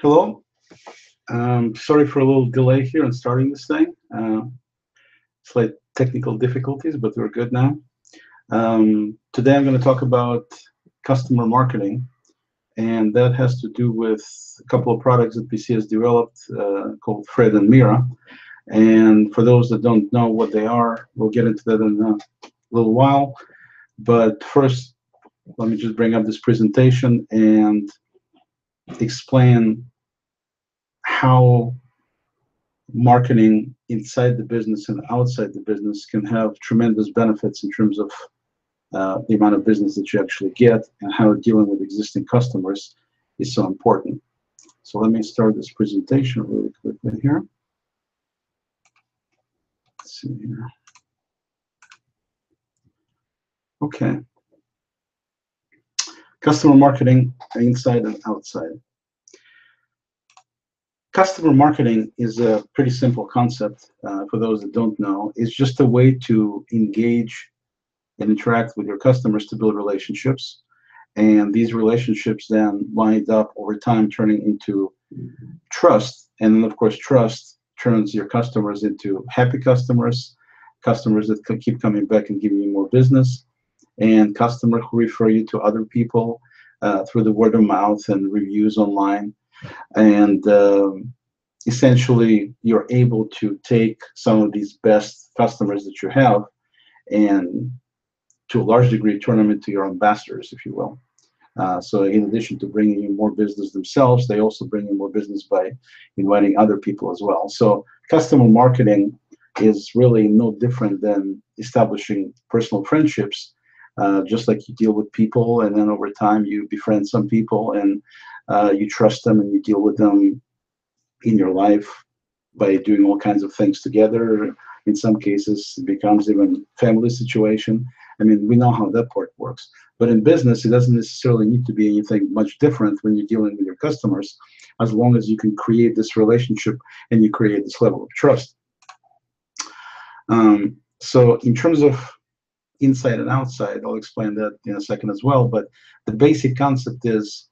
Hello. Sorry for a little delay here in starting this thing. Slight technical difficulties, but we're good now. Today I'm going to talk about customer marketing, and that has to do with a couple of products that PC has developed called FreD and MiRA. And for those that don't know what they are, we'll get into that in a little while. But first, let me just bring up this presentation and explain how marketing inside the business and outside the business can have tremendous benefits in terms of the amount of business that you actually get, and how dealing with existing customers is so important. So let me start this presentation really quickly here. Let's see here. Okay. Customer marketing inside and outside. Customer marketing is a pretty simple concept for those that don't know. It's just a way to engage and interact with your customers to build relationships. And these relationships then wind up over time turning into trust. And then, of course, trust turns your customers into happy customers, customers that can keep coming back and giving you more business, and customers who refer you to other people through the word of mouth and reviews online. And essentially, you're able to take some of these best customers that you have and, to a large degree, turn them into your ambassadors, if you will. So in addition to bringing in more business themselves, they also bring in more business by inviting other people as well. So customer marketing is really no different than establishing personal friendships, just like you deal with people, and then over time you befriend some people, and you trust them, and you deal with them in your life by doing all kinds of things together. In some cases, it becomes even family situation. I mean, we know how that part works. But in business, it doesn't necessarily need to be anything much different when you're dealing with your customers, as long as you can create this relationship and you create this level of trust. So in terms of inside and outside, I'll explain that in a second as well. But the basic concept is,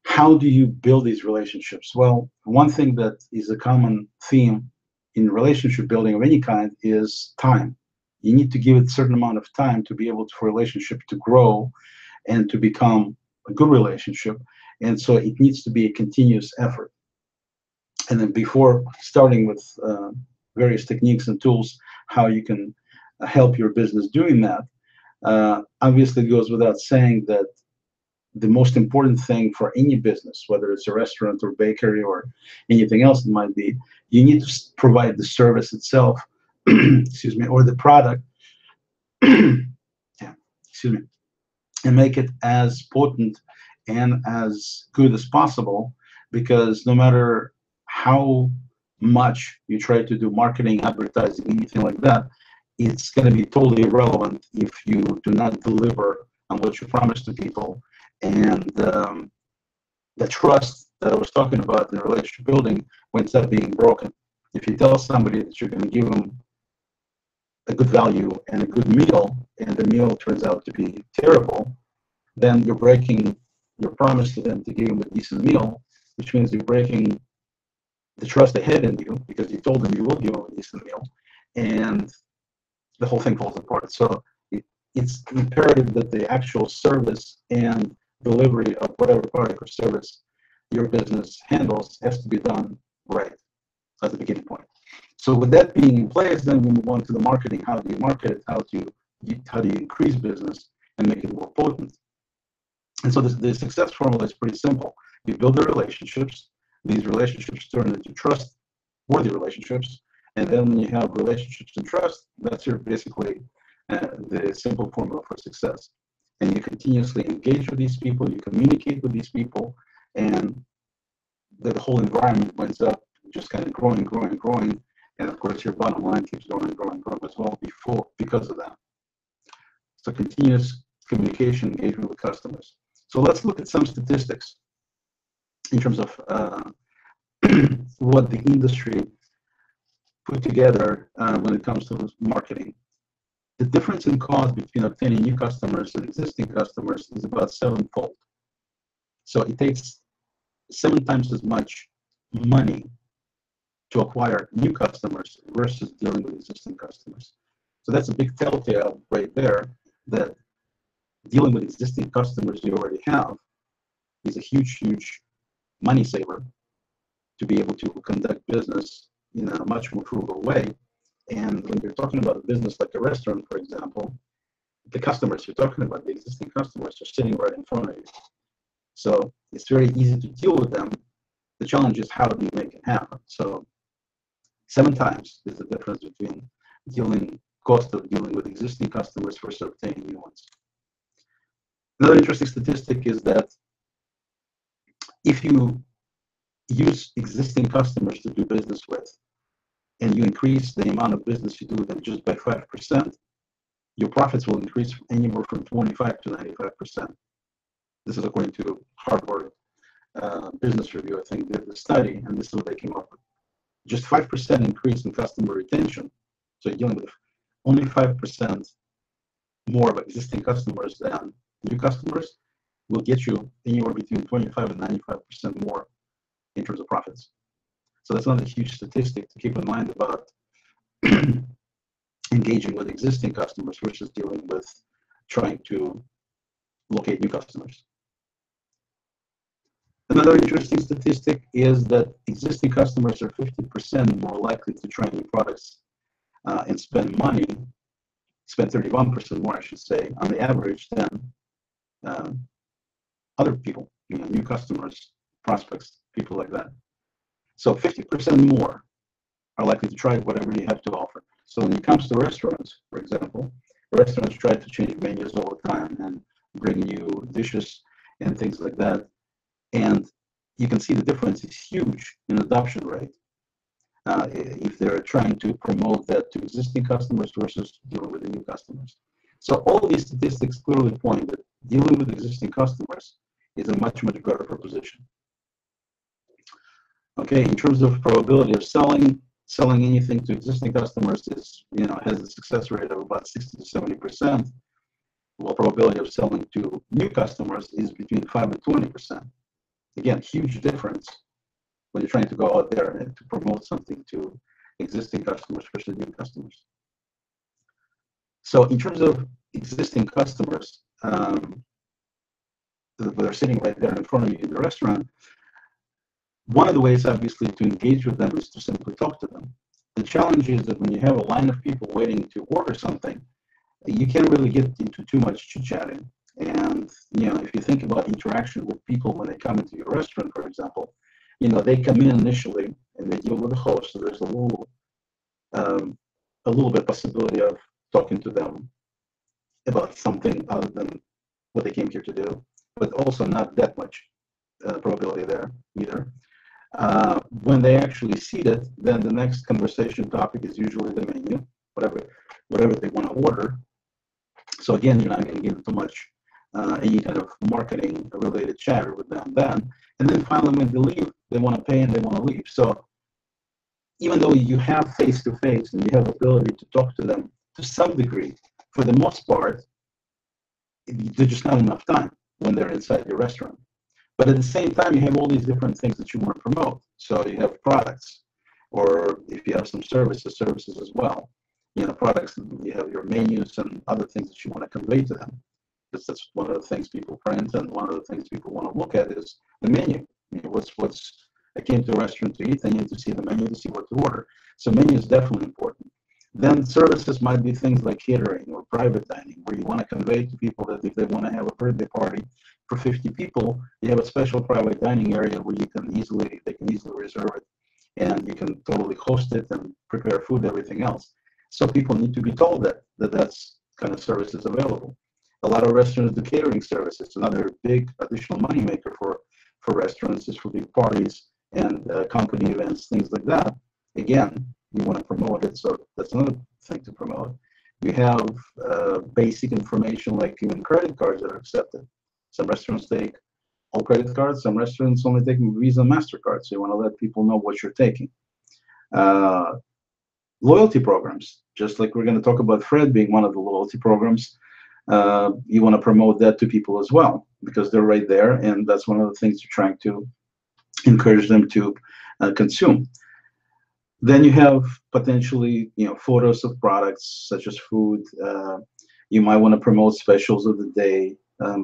how do you build these relationships? Well, one thing that is a common theme in relationship building of any kind is time. You need to give it a certain amount of time to be able for a relationship to grow and to become a good relationship. And so it needs to be a continuous effort. And then before starting with various techniques and tools, how you can help your business doing that, obviously it goes without saying that the most important thing for any business, whether it's a restaurant or bakery or anything else it might be, you need to provide the service itself, excuse me, or the product, yeah, excuse me, and make it as potent and as good as possible, because no matter how much you try to do marketing, advertising, anything like that, it's going to be totally irrelevant if you do not deliver on what you promise to people. And the trust that I was talking about in relationship building winds up being broken. If you tell somebody that you're going to give them a good value and a good meal, and the meal turns out to be terrible, then you're breaking your promise to them to give them a decent meal, which means you're breaking the trust they had in you, because you told them you will give them a decent meal, and the whole thing falls apart. So it's imperative that the actual service and delivery of whatever product or service your business handles has to be done right at the beginning point. So with that being in place, then we move on to the marketing. How do you market it? How do you increase business and make it more potent? And so the success formula is pretty simple. You build the relationships. These relationships turn into trustworthy relationships. And then when you have relationships and trust, that's your basically the simple formula for success. And you continuously engage with these people, you communicate with these people, and the whole environment winds up just kind of growing. And of course, your bottom line keeps growing as well because of that. So continuous communication, engagement with customers. So let's look at some statistics in terms of what the industry put together when it comes to marketing. The difference in cost between obtaining new customers and existing customers is about 7-fold. So it takes 7 times as much money to acquire new customers versus dealing with existing customers. So that's a big telltale right there, that dealing with existing customers you already have is a huge, huge money saver to be able to conduct business in a much more frugal way. And when you're talking about a business like a restaurant, for example, the customers you're talking about, the existing customers, are sitting right in front of you. So it's very easy to deal with them. The challenge is, how do you make it happen? So 7 times is the difference between cost of dealing with existing customers versus obtaining new ones. Another interesting statistic is that if you use existing customers to do business with, and you increase the amount of business you do with them just by 5%, your profits will increase anywhere from 25 to 95%. This is according to Harvard Business Review, I think, did the study, and this is what they came up with. Just 5% increase in customer retention. So you're dealing with only 5% more of existing customers than new customers will get you anywhere between 25 and 95% more in terms of profits. So that's another huge statistic to keep in mind about engaging with existing customers versus dealing with trying to locate new customers. Another interesting statistic is that existing customers are 50% more likely to try new products and spend 31% more, I should say, on the average than other people, new customers, prospects, people like that. So 50% more are likely to try whatever you have to offer. So when it comes to restaurants, for example, restaurants try to change menus all the time and bring new dishes and things like that. And you can see the difference is huge in adoption rate if they're trying to promote that to existing customers versus dealing with the new customers. So all of these statistics clearly point that dealing with existing customers is a much, much better proposition. Okay, in terms of probability of selling anything to existing customers is, has a success rate of about 60 to 70%, while probability of selling to new customers is between 5 and 20%. Again, huge difference when you're trying to go out there and to promote something to existing customers versus new customers. So in terms of existing customers that are sitting right there in front of you in the restaurant, one of the ways, obviously, to engage with them is to simply talk to them. The challenge is that when you have a line of people waiting to order something, you can't really get into too much chit-chatting. And, if you think about interaction with people when they come into your restaurant, for example, they come in initially and they deal with the host, so there's a little bit possibility of talking to them about something other than what they came here to do, but also not that much probability there either. When they actually seat it, then the next conversation topic is usually the menu, whatever they want to order. So again, you're not going to give too much any kind of marketing related chatter with them then. And then finally, when they leave, they want to pay and they want to leave. So even though you have face-to-face and you have ability to talk to them to some degree, for the most part, there's just not enough time when they're inside your restaurant. But at the same time, you have all these different things that you want to promote. So you have products, or if you have some services as well. Products, you have your menus and other things that you want to convey to them. Because that's one of the things people print, and one of the things people want to look at is the menu. I came to a restaurant to eat, I need to see the menu to see what to order. So menu is definitely important. Then services might be things like catering or private dining, where you want to convey to people that if they want to have a birthday party for 50 people, you have a special private dining area where they can easily reserve it, and you can totally host it and prepare food, everything else. So people need to be told that that's kind of services available. A lot of restaurants do catering services. Another big additional moneymaker for restaurants is for big parties and company events, things like that. Again, you want to promote it, so that's another thing to promote. You have basic information like even credit cards that are accepted. Some restaurants take all credit cards, some restaurants only take Visa and MasterCard, so you want to let people know what you're taking. Loyalty programs, just like we're going to talk about FreD being one of the loyalty programs, you want to promote that to people as well, because they're right there, and that's one of the things you're trying to encourage them to consume. Then you have potentially, photos of products such as food. You might want to promote specials of the day.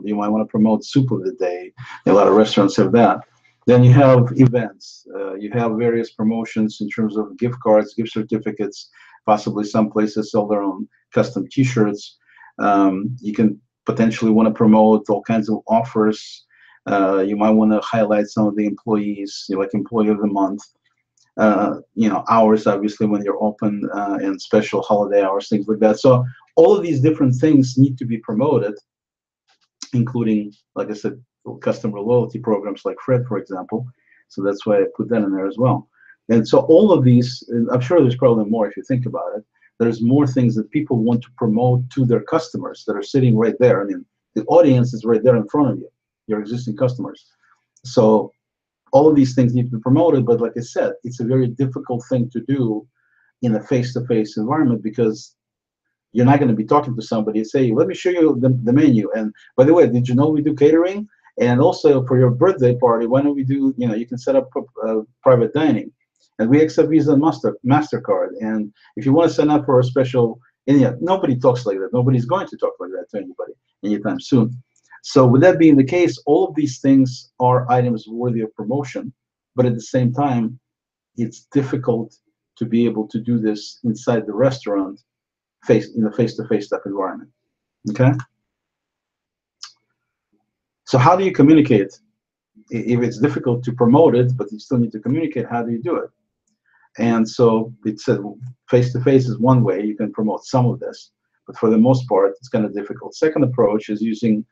You might want to promote soup of the day. A lot of restaurants have that. Then you have events. You have various promotions in terms of gift cards, gift certificates. Possibly some places sell their own custom T-shirts. You can potentially want to promote all kinds of offers. You might want to highlight some of the employees, like Employee of the Month. Hours, obviously, when you're open, and special holiday hours, things like that. So all of these different things need to be promoted, including, like I said, customer loyalty programs like FreD, for example. So that's why I put that in there as well. And so all of these, and I'm sure there's probably more if you think about it, there's more things that people want to promote to their customers that are sitting right there. I mean, the audience is right there in front of you, your existing customers. So all of these things need to be promoted, but like I said, it's a very difficult thing to do in a face-to-face environment, because you're not going to be talking to somebody and say, let me show you the menu. And by the way, did you know we do catering? And also for your birthday party, why don't we do, you can set up private dining. And we accept Visa and MasterCard. And if you want to sign up for a special, and yeah, nobody talks like that. Nobody's going to talk like that to anybody anytime soon. So with that being the case, all of these things are items worthy of promotion. But at the same time, it's difficult to be able to do this inside the restaurant in a face-to-face type environment. Okay. So how do you communicate? If it's difficult to promote it, but you still need to communicate, how do you do it? And so it said face-to-face is one way you can promote some of this, but for the most part, it's kind of difficult. Second approach is using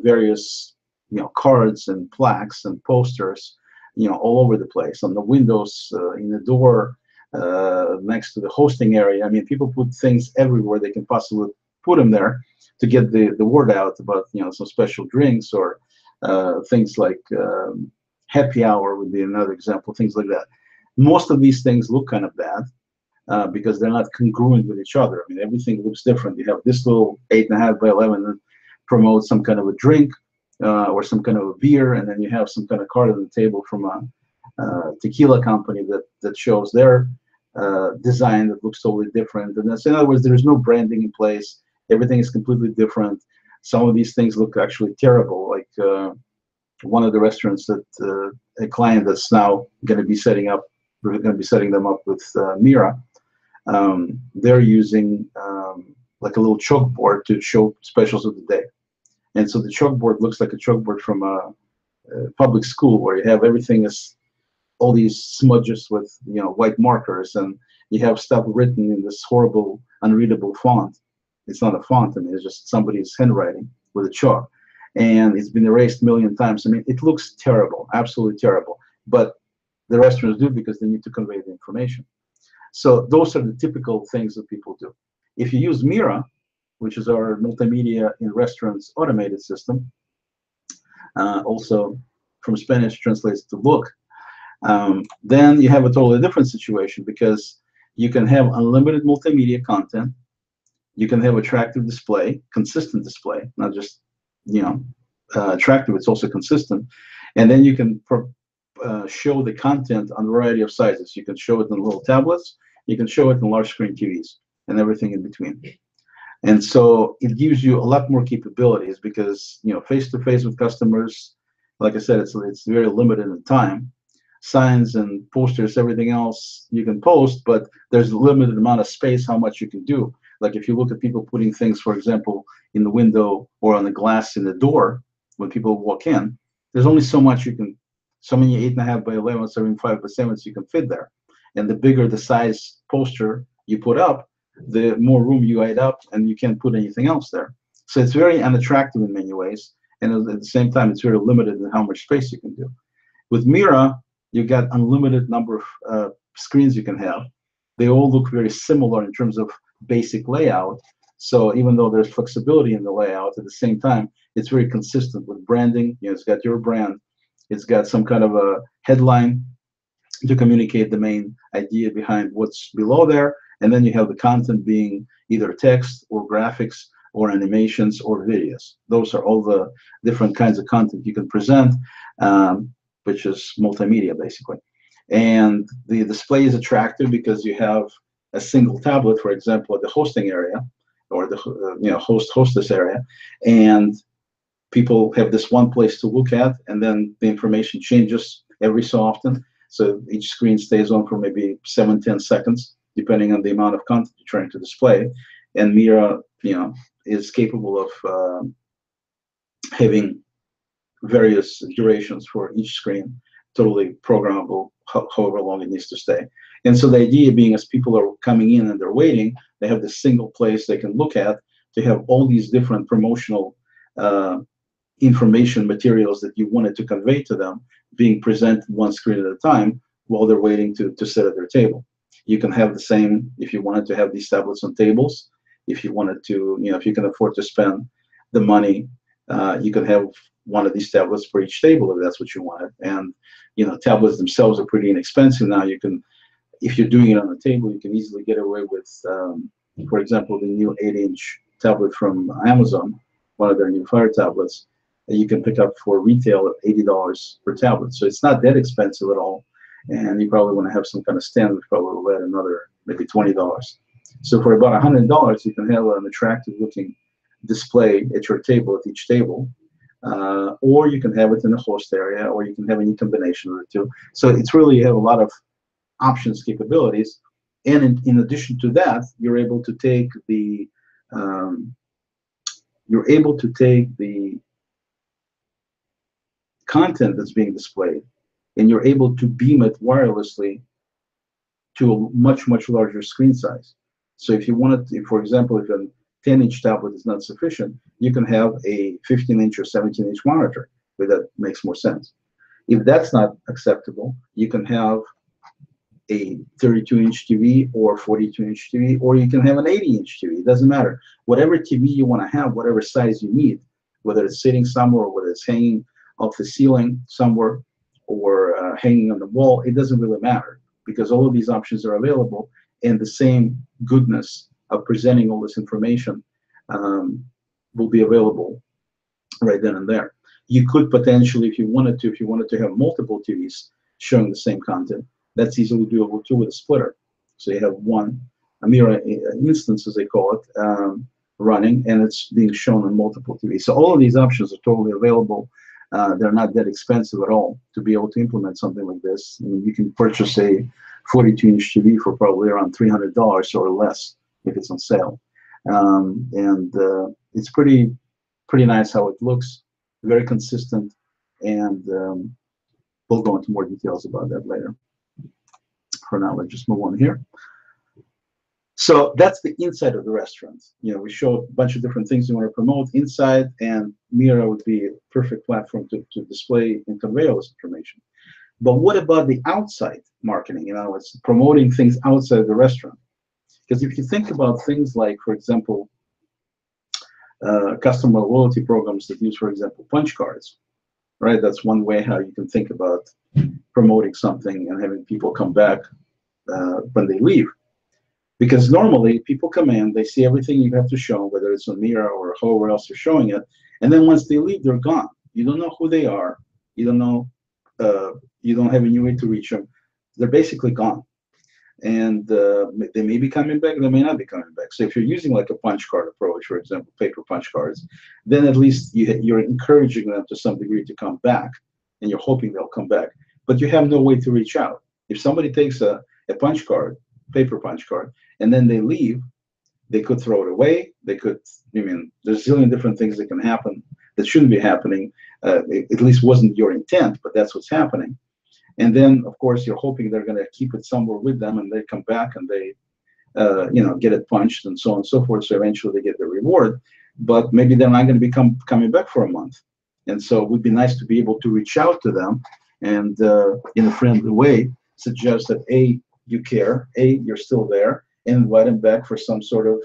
various, cards and plaques and posters, all over the place, on the windows, in the door, next to the hosting area. I mean, people put things everywhere they can possibly put them there to get the word out about, some special drinks, or things like happy hour would be another example, things like that. Most of these things look kind of bad because they're not congruent with each other. I mean, everything looks different. You have this little 8.5 by 11 that promotes some kind of a drink or some kind of a beer, and then you have some kind of card on the table from a tequila company that shows their design that looks totally different. And that's, in other words, there's no branding in place. Everything is completely different. Some of these things look actually terrible, like one of the restaurants that a client that's now going to be setting up, we're going to be setting them up with MiRA. They're using like a little chalkboard to show specials of the day. And so the chalkboard looks like a chalkboard from a public school, where you have everything is all these smudges with white markers, and you have stuff written in this horrible, unreadable font. It's not a font. I mean, it's just somebody's handwriting with a chalk, and it's been erased a million times. I mean, it looks terrible, absolutely terrible. But the restaurants do because they need to convey the information. So those are the typical things that people do. If you use MiRA, which is our multimedia in restaurants automated system, also from Spanish translates to look, then you have a totally different situation, because you can have unlimited multimedia content. You can have attractive display, consistent display, not just attractive, it's also consistent. And then you can show the content on a variety of sizes. You can show it on little tablets, you can show it on large screen TVs, and everything in between. And so it gives you a lot more capabilities, because face-to-face with customers, like I said, it's very limited in time. Signs and posters, everything else you can post, but there's a limited amount of space how much you can do. Like if you look at people putting things, for example, in the window or on the glass in the door when people walk in, there's only so much you can, so many 8.5 by 11, 7.5 by 7s you can fit there. And the bigger the size poster you put up, the more room you add up, and you can't put anything else there. So it's very unattractive in many ways, and at the same time, it's very limited in how much space you can do. With MiRA, you got unlimited number of screens you can have. They all look very similar in terms of basic layout. So even though there's flexibility in the layout, at the same time, it's very consistent with branding. It's got your brand. It's got some kind of a headline to communicate the main idea behind what's below there. And then you have the content being either text or graphics or animations or videos. Those are all the different kinds of content you can present. which is multimedia basically. And the display is attractive because you have a single tablet, for example, at the hosting area or the hostess area, and people have this one place to look at, and then the information changes every so often. So each screen stays on for maybe 7-10 seconds, depending on the amount of content you're trying to display. And MiRA, is capable of having various durations for each screen, totally programmable, however long it needs to stay. And so the idea being, as people are coming in and they're waiting, they have this single place they can look at to have all these different promotional information materials that you wanted to convey to them being presented one screen at a time while they're waiting to sit at their table. You can have the same if you wanted to have these tablets on tables. If you wanted to, if you can afford to spend the money, you can have one of these tablets for each table if that's what you wanted. And tablets themselves are pretty inexpensive now. You can, if you're doing it on the table, you can easily get away with, for example, the new 8-inch tablet from Amazon, one of their new Fire tablets, that you can pick up for retail at $80 per tablet. So it's not that expensive at all. And you probably want to have some kind of stand, which probably will add another maybe $20. So for about $100, you can have an attractive looking display at your table, at each table. Or you can have it in the host area, or you can have any combination of the two. So it's really, you have a lot of options, capabilities. And in addition to that, you're able to take the content that's being displayed, and you're able to beam it wirelessly to a much, much larger screen size. So if you wanted to, for example, if a 10-inch tablet is not sufficient, you can have a 15-inch or 17-inch monitor, where that makes more sense. If that's not acceptable, you can have a 32-inch TV or 42-inch TV, or you can have an 80-inch TV. It doesn't matter. Whatever TV you want to have, whatever size you need, whether it's sitting somewhere or whether it's hanging off the ceiling somewhere or hanging on the wall, it doesn't really matter, because all of these options are available, and the same goodness of presenting all this information will be available right then and there. You could potentially, if you wanted to have multiple TVs showing the same content, that's easily doable too with a splitter. So you have one MiRA instance, as they call it, running, and it's being shown on multiple TVs. So all of these options are totally available. They're not that expensive at all to be able to implement something like this. I mean, you can purchase a 42-inch TV for probably around $300 or less if it's on sale. It's pretty nice how it looks, very consistent, and we'll go into more details about that later. For now, let's just move on here. So that's the inside of the restaurant. We show a bunch of different things you want to promote inside, and MiRA would be a perfect platform to display and convey all this information. But what about the outside marketing? It's promoting things outside the restaurant. Because if you think about things like, for example, customer loyalty programs that use, for example, punch cards, right? That's one way how you can think about promoting something and having people come back when they leave. Because normally people come in, they see everything you have to show, whether it's on MiRA or however else you're showing it, and then once they leave, they're gone. You don't know who they are. You don't know. You don't have any way to reach them. They're basically gone, and they may be coming back. They may not be coming back. So if you're using like a punch card approach, for example, paper punch cards, then at least you're encouraging them to some degree to come back, and you're hoping they'll come back. But you have no way to reach out. If somebody takes a punch card, paper punch card, and then they leave, they could throw it away. They could, there's a zillion different things that can happen that shouldn't be happening. At least wasn't your intent, but that's what's happening. And then, of course, you're hoping they're going to keep it somewhere with them, and they come back and they, get it punched and so on and so forth. So eventually they get the reward, but maybe they're not going to be coming back for a month. And so it would be nice to be able to reach out to them and, in a friendly way, suggest that A, you care, A, you're still there, and invite them back for some sort of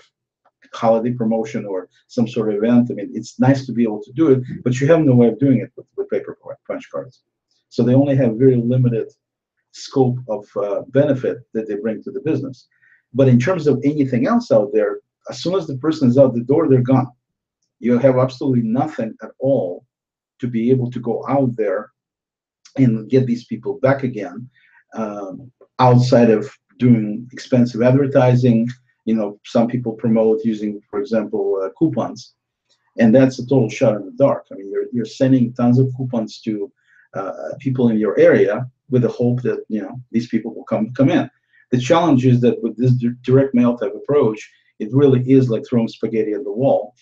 holiday promotion or some sort of event. It's nice to be able to do it, but you have no way of doing it with paper punch cards. So they only have very limited scope of benefit that they bring to the business. But in terms of anything else out there, as soon as the person is out the door, they're gone. You have absolutely nothing at all to be able to go out there and get these people back again, outside of doing expensive advertising. You know, some people promote using, for example, coupons, and that's a total shot in the dark. I mean, you're sending tons of coupons to people in your area with the hope that, you know, these people will come in. The challenge is that with this direct mail type approach, it really is like throwing spaghetti at the wall.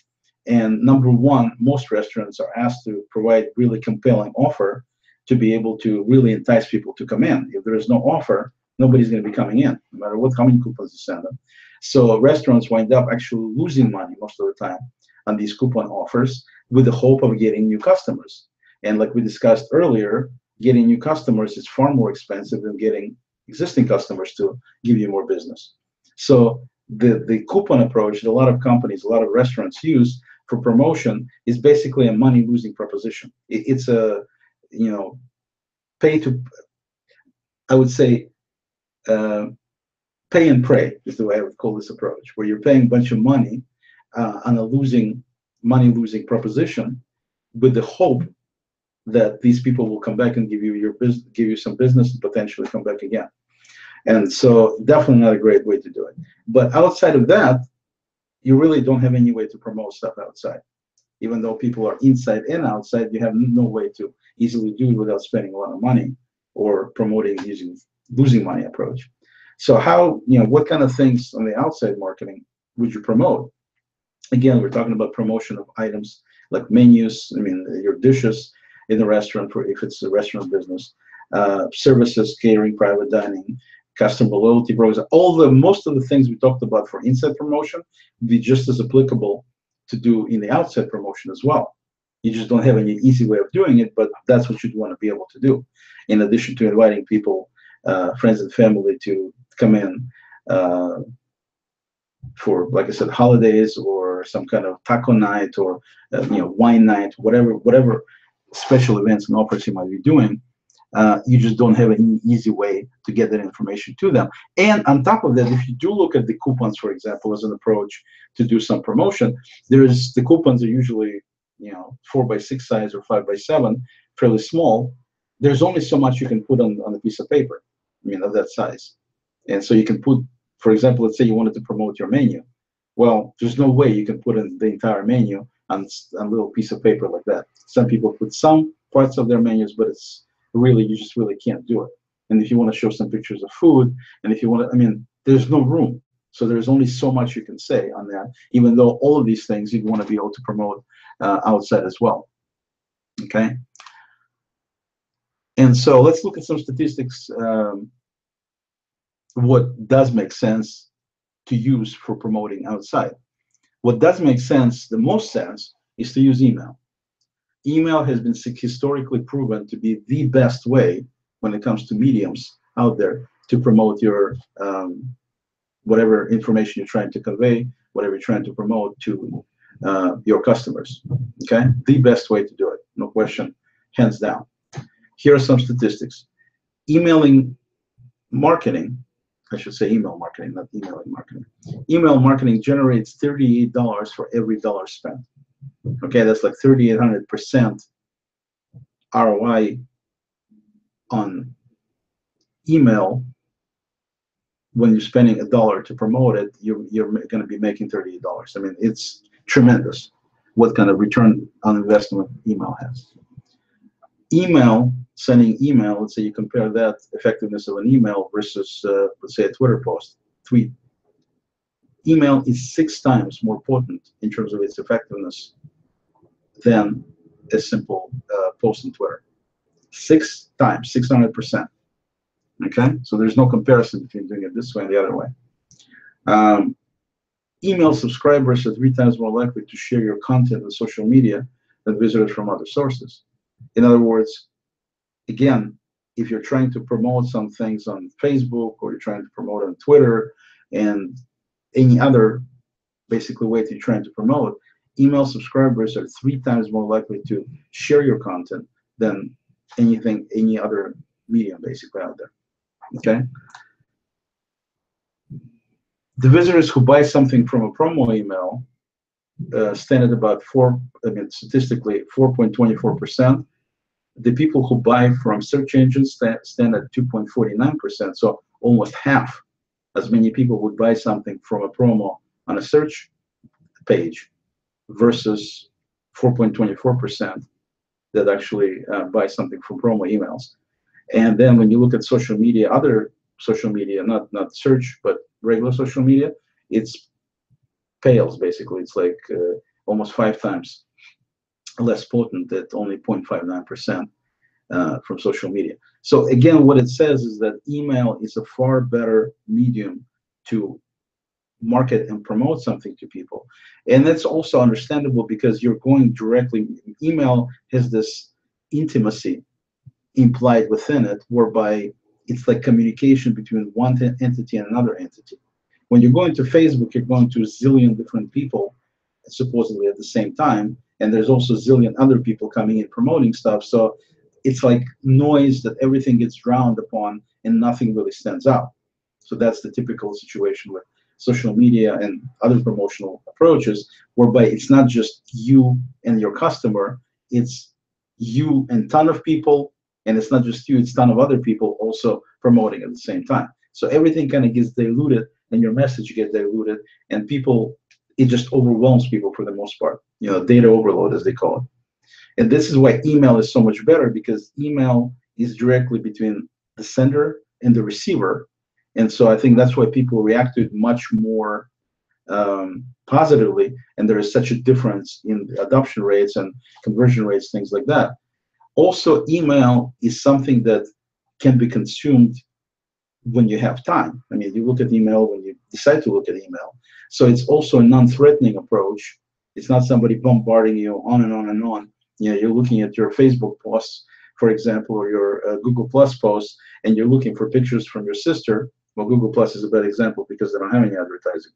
And number one, most restaurants are asked to provide really compelling offer to be able to really entice people to come in. If there is no offer, nobody's going to be coming in, no matter how many coupons you send them. So restaurants wind up actually losing money most of the time on these coupon offers with the hope of getting new customers. And like we discussed earlier, getting new customers is far more expensive than getting existing customers to give you more business. So the coupon approach that a lot of companies, a lot of restaurants use for promotion is basically a money-losing proposition. It's a, you know, pay to, I would say, pay and pray is the way I would call this approach, where you're paying a bunch of money on a money-losing proposition with the hope that these people will come back and give you some business and potentially come back again. And so definitely not a great way to do it. But outside of that, you really don't have any way to promote stuff outside. Even though people are inside and outside, you have no way to easily do it without spending a lot of money or promoting using losing money approach. So how, you know, what kind of things on the outside marketing would you promote? Again, we're talking about promotion of items like menus, I mean, your dishes in the restaurant, for if it's a restaurant business, services, catering, private dining, customer loyalty programs, most of the things we talked about for inside promotion would be just as applicable to do in the outside promotion as well. You just don't have any easy way of doing it, but that's what you'd want to be able to do. In addition to inviting people, friends and family to come in for, like I said, holidays or some kind of taco night or you know, wine night, whatever special events and offers you might be doing. You just don't have an easy way to get that information to them. And on top of that, if you do look at the coupons, for example, as an approach to do some promotion, the coupons are usually, you know, 4x6 size or 5x7, fairly small. There's only so much you can put on a piece of paper, I mean, of that size. And so you can put, for example, let's say you wanted to promote your menu. Well, there's no way you can put in the entire menu on a little piece of paper like that. Some people put some parts of their menus, but it's really, you just really can't do it. And if you want to show some pictures of food, and if you want to, I mean, there's no room. So there's only so much you can say on that, even though all of these things you'd want to be able to promote outside as well. Okay. And so let's look at some statistics. What does make sense to use for promoting outside? What does make sense, the most sense, is to use email. Email has been historically proven to be the best way when it comes to mediums out there to promote your whatever information you're trying to convey, whatever you're trying to promote to your customers. Okay, the best way to do it, no question, hands down. Here are some statistics. Emailing marketing, I should say email marketing, not emailing marketing. Email marketing generates $38 for every dollar spent. Okay, that's like 3,800% ROI on email. When you're spending $1 to promote it, you're going to be making $38. I mean, it's tremendous what kind of return on investment email has. Email, sending email, let's say you compare that effectiveness of an email versus, let's say, a Twitter tweet. Email is 6 times more potent in terms of its effectiveness than a simple post on Twitter. 6 times, 600%. Okay, so there's no comparison between doing it this way and the other way. Email subscribers are 3 times more likely to share your content on social media than visitors from other sources. In other words, again, if you're trying to promote some things on Facebook or you're trying to promote on Twitter and any other basically way that you're trying to promote, email subscribers are 3 times more likely to share your content than any other medium basically out there. Okay. The visitors who buy something from a promo email stand at about statistically 4.24%, The people who buy from search engines stand at 2.49%, so almost half as many people would buy something from a promo on a search page versus 4.24% that actually buy something from promo emails. And then when you look at social media, other social media, not search, but regular social media, it's pales basically. It's like almost 5 times less potent at only 0.59% from social media. So again, what it says is that email is a far better medium to market and promote something to people. And that's also understandable because you're going directly, email has this intimacy implied within it, whereby it's like communication between one entity and another entity. When you're going to Facebook, you're going to a zillion different people supposedly at the same time, and there's also a zillion other people coming in promoting stuff. So it's like noise that everything gets drowned upon and nothing really stands out. So that's the typical situation with social media and other promotional approaches, whereby it's not just you and your customer, it's you and ton of people, and it's not just you, it's ton of other people also promoting at the same time. So everything kind of gets diluted and your message gets diluted, and people, it just overwhelms people for the most part. Data overload, as they call it. And this is why email is so much better, because email is directly between the sender and the receiver. And so I think that's why people react to it much more positively, and there is such a difference in adoption rates and conversion rates, things like that. Also, email is something that can be consumed when you have time. I mean, you look at email when you decide to look at email. So it's also a non-threatening approach. It's not somebody bombarding you on and on and on. You're looking at your Facebook posts, for example, or your Google Plus posts, and you're looking for pictures from your sister. Well, Google Plus is a bad example because they don't have any advertising.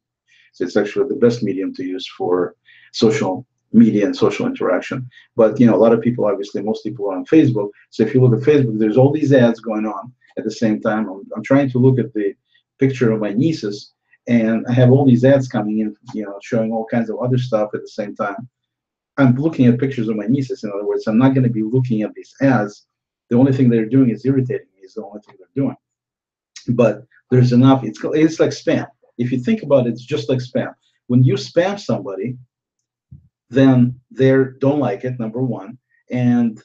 So it's actually the best medium to use for social media and social interaction. But a lot of people, obviously, most people are on Facebook. So if you look at Facebook, there's all these ads going on at the same time. I'm trying to look at the picture of my nieces, and I have all these ads coming in, showing all kinds of other stuff at the same time. I'm looking at pictures of my nieces. In other words, I'm not going to be looking at these ads. The only thing they're doing is irritating me. Is the only thing they're doing. But there's enough. It's like spam. If you think about it, it's just like spam. When you spam somebody, then they don't like it, number one. And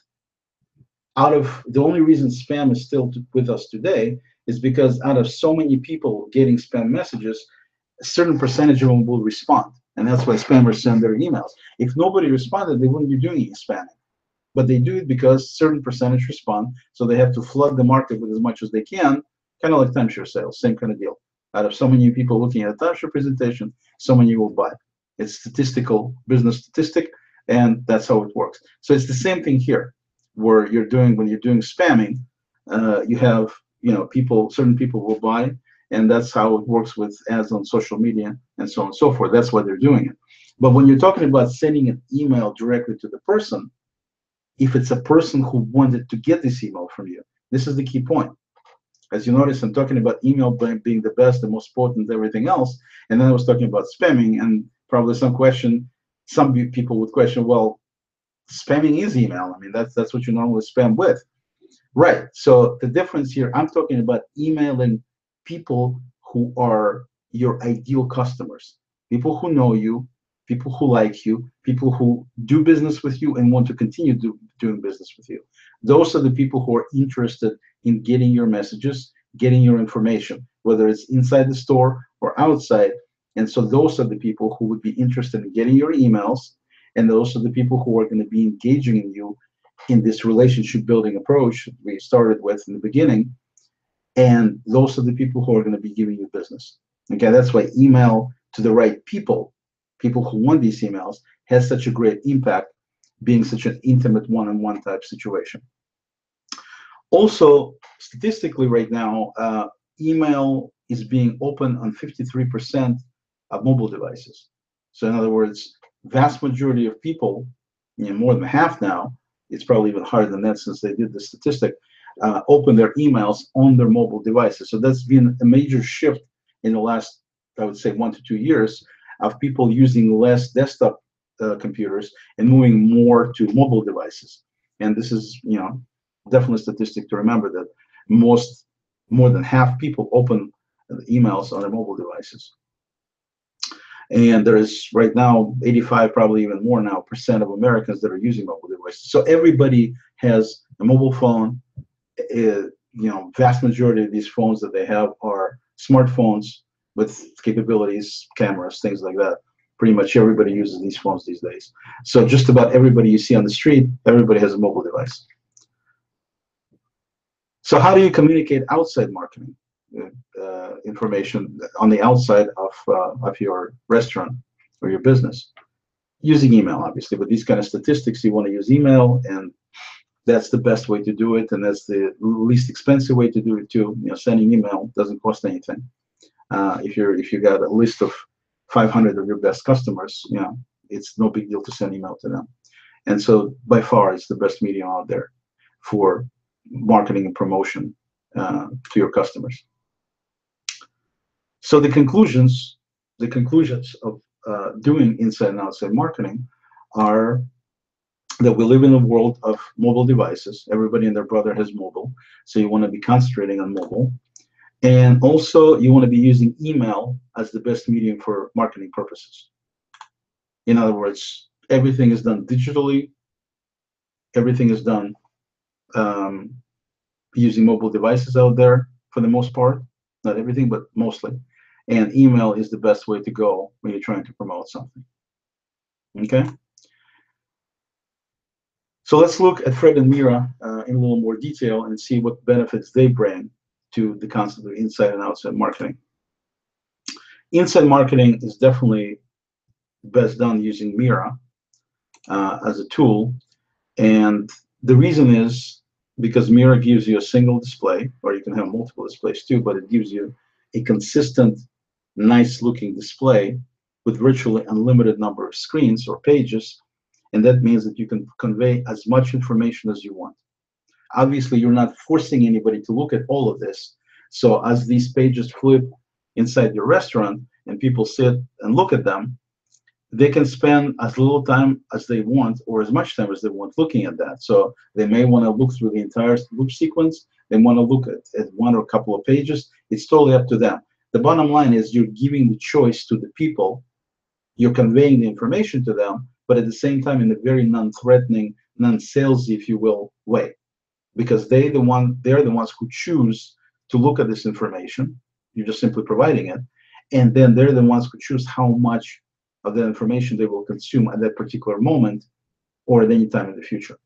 out of the only reason spam is still with us today is because out of so many people getting spam messages, a certain percentage of them will respond. And that's why spammers send their emails. If nobody responded, they wouldn't be doing any spamming. But they do it because certain percentage respond, so they have to flood the market with as much as they can, kind of like timeshare sales, same kind of deal. Out of so many people looking at a timeshare presentation, so many will buy. It's statistical, business statistic, and that's how it works. So it's the same thing here, where when you're doing spamming, you have, people, certain people will buy, and that's how it works with ads on social media and so on and so forth. That's why they're doing it. But when you're talking about sending an email directly to the person, if it's a person who wanted to get this email from you, this is the key point. As you notice, I'm talking about email being the best, the most potent, everything else, and then I was talking about spamming, and probably some people would question, well, spamming is email. I mean, that's what you normally spam with. Right. So the difference here, I'm talking about emailing people who are your ideal customers, people who know you, people who like you, people who do business with you and want to continue doing business with you. Those are the people who are interested in getting your messages, getting your information, whether it's inside the store or outside. And so those are the people who would be interested in getting your emails, and those are the people who are going to be engaging in you in this relationship building approach we started with in the beginning. And those are the people who are going to be giving you business. Okay, that's why email to the right people who want these emails, has such a great impact, being such an intimate one-on-one type situation. Also, statistically right now, email is being opened on 53% of mobile devices. So in other words, vast majority of people, more than half now, it's probably even higher than that since they did the statistic, open their emails on their mobile devices. So that's been a major shift in the last, I would say, 1 to 2 years, of people using less desktop computers and moving more to mobile devices. And this is, definitely a statistic to remember, that more than half people open emails on their mobile devices. And there is right now 85, probably even more now, % of Americans that are using mobile devices. So everybody has a mobile phone. Vast majority of these phones that they have are smartphones with capabilities, cameras, things like that. Pretty much everybody uses these phones these days. So just about everybody you see on the street, everybody has a mobile device. So how do you communicate outside marketing information on the outside of your restaurant or your business? Using email, obviously, but these kind of statistics, you want to use email, and that's the best way to do it, and that's the least expensive way to do it too. Sending email doesn't cost anything. If you got a list of 500 of your best customers, it's no big deal to send email to them. And so by far, it's the best medium out there for marketing and promotion to your customers. So the conclusions of doing inside and outside marketing are that we live in a world of mobile devices. Everybody and their brother has mobile, so you want to be concentrating on mobile. And also, you want to be using email as the best medium for marketing purposes. In other words, everything is done digitally. Everything is done using mobile devices out there for the most part. Not everything, but mostly. And email is the best way to go when you're trying to promote something. Okay? So let's look at FreD and MiRA in a little more detail and see what benefits they bring to the concept of inside and outside marketing. Inside marketing is definitely best done using MiRA as a tool. And the reason is because MiRA gives you a single display, or you can have multiple displays too, but it gives you a consistent, nice looking display with virtually unlimited number of screens or pages. And that means that you can convey as much information as you want. Obviously, you're not forcing anybody to look at all of this. So as these pages flip inside your restaurant and people sit and look at them, they can spend as little time as they want or as much time as they want looking at that. So they may want to look through the entire loop sequence. They want to look at one or a couple of pages. It's totally up to them. The bottom line is you're giving the choice to the people. You're conveying the information to them, but at the same time in a very non-threatening, non-salesy, if you will, way. Because they're the ones who choose to look at this information. You're just simply providing it. And then they're the ones who choose how much of that information they will consume at that particular moment or at any time in the future.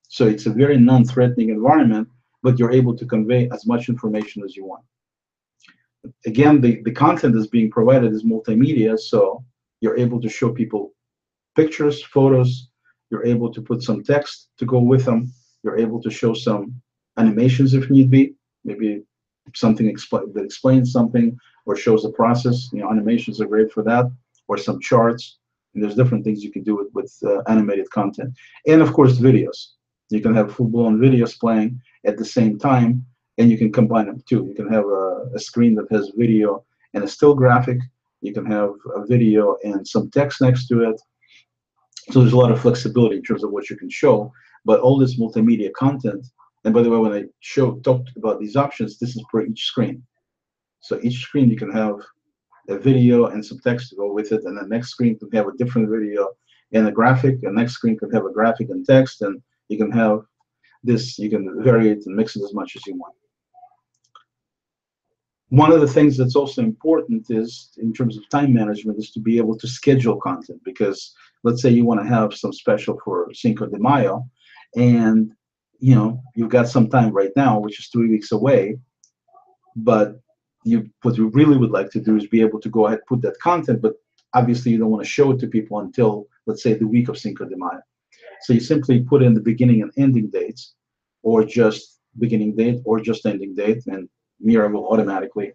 So it's a very non-threatening environment, but you're able to convey as much information as you want. Again, the content that's being provided is multimedia, so you're able to show people pictures, photos. You're able to put some text to go with them. You're able to show some animations if need be, maybe something that explains something or shows a process. Animations are great for that, or some charts. And there's different things you can do with animated content. And of course, videos. You can have full-blown videos playing at the same time, and you can combine them too. You can have a screen that has video and a still graphic. You can have a video and some text next to it. So there's a lot of flexibility in terms of what you can show. But all this multimedia content, and by the way, when I talked about these options, this is for each screen. So each screen you can have a video and some text to go with it, and the next screen can have a different video and a graphic, and the next screen can have a graphic and text, and you can have this, you can vary it and mix it as much as you want. One of the things that's also important is, in terms of time management, is to be able to schedule content, because let's say you want to have some special for Cinco de Mayo, and you've got some time right now, which is 3 weeks away, but what you really would like to do is be able to go ahead and put that content, but obviously you don't want to show it to people until, let's say, the week of Cinco de Mayo. So you simply put in the beginning and ending dates, or just beginning date or just ending date, and MiRA will automatically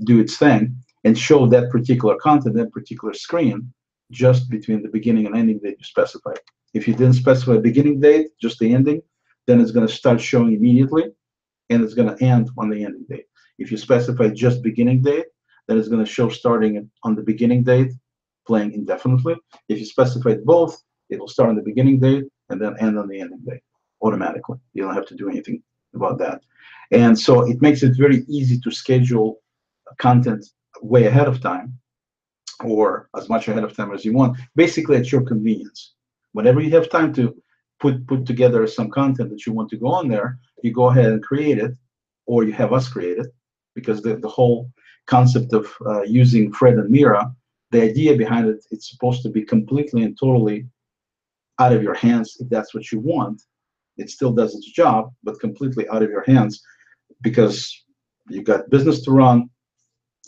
do its thing and show that particular content, that particular screen, just between the beginning and ending date you specify. If you didn't specify a beginning date, just the ending, then it's going to start showing immediately, and it's going to end on the ending date. If you specify just beginning date, then it's going to show starting on the beginning date, playing indefinitely. If you specify both, it will start on the beginning date and then end on the ending date. automatically. You don't have to do anything about that. And so it makes it very easy to schedule content way ahead of time, or as much ahead of time as you want, basically at your convenience. Whenever you have time to put together some content that you want to go on there, you go ahead and create it, or you have us create it, because the whole concept of using FreD and MiRA, the idea behind it, it's supposed to be completely and totally out of your hands if that's what you want. It still does its job, but completely out of your hands, because you got business to run,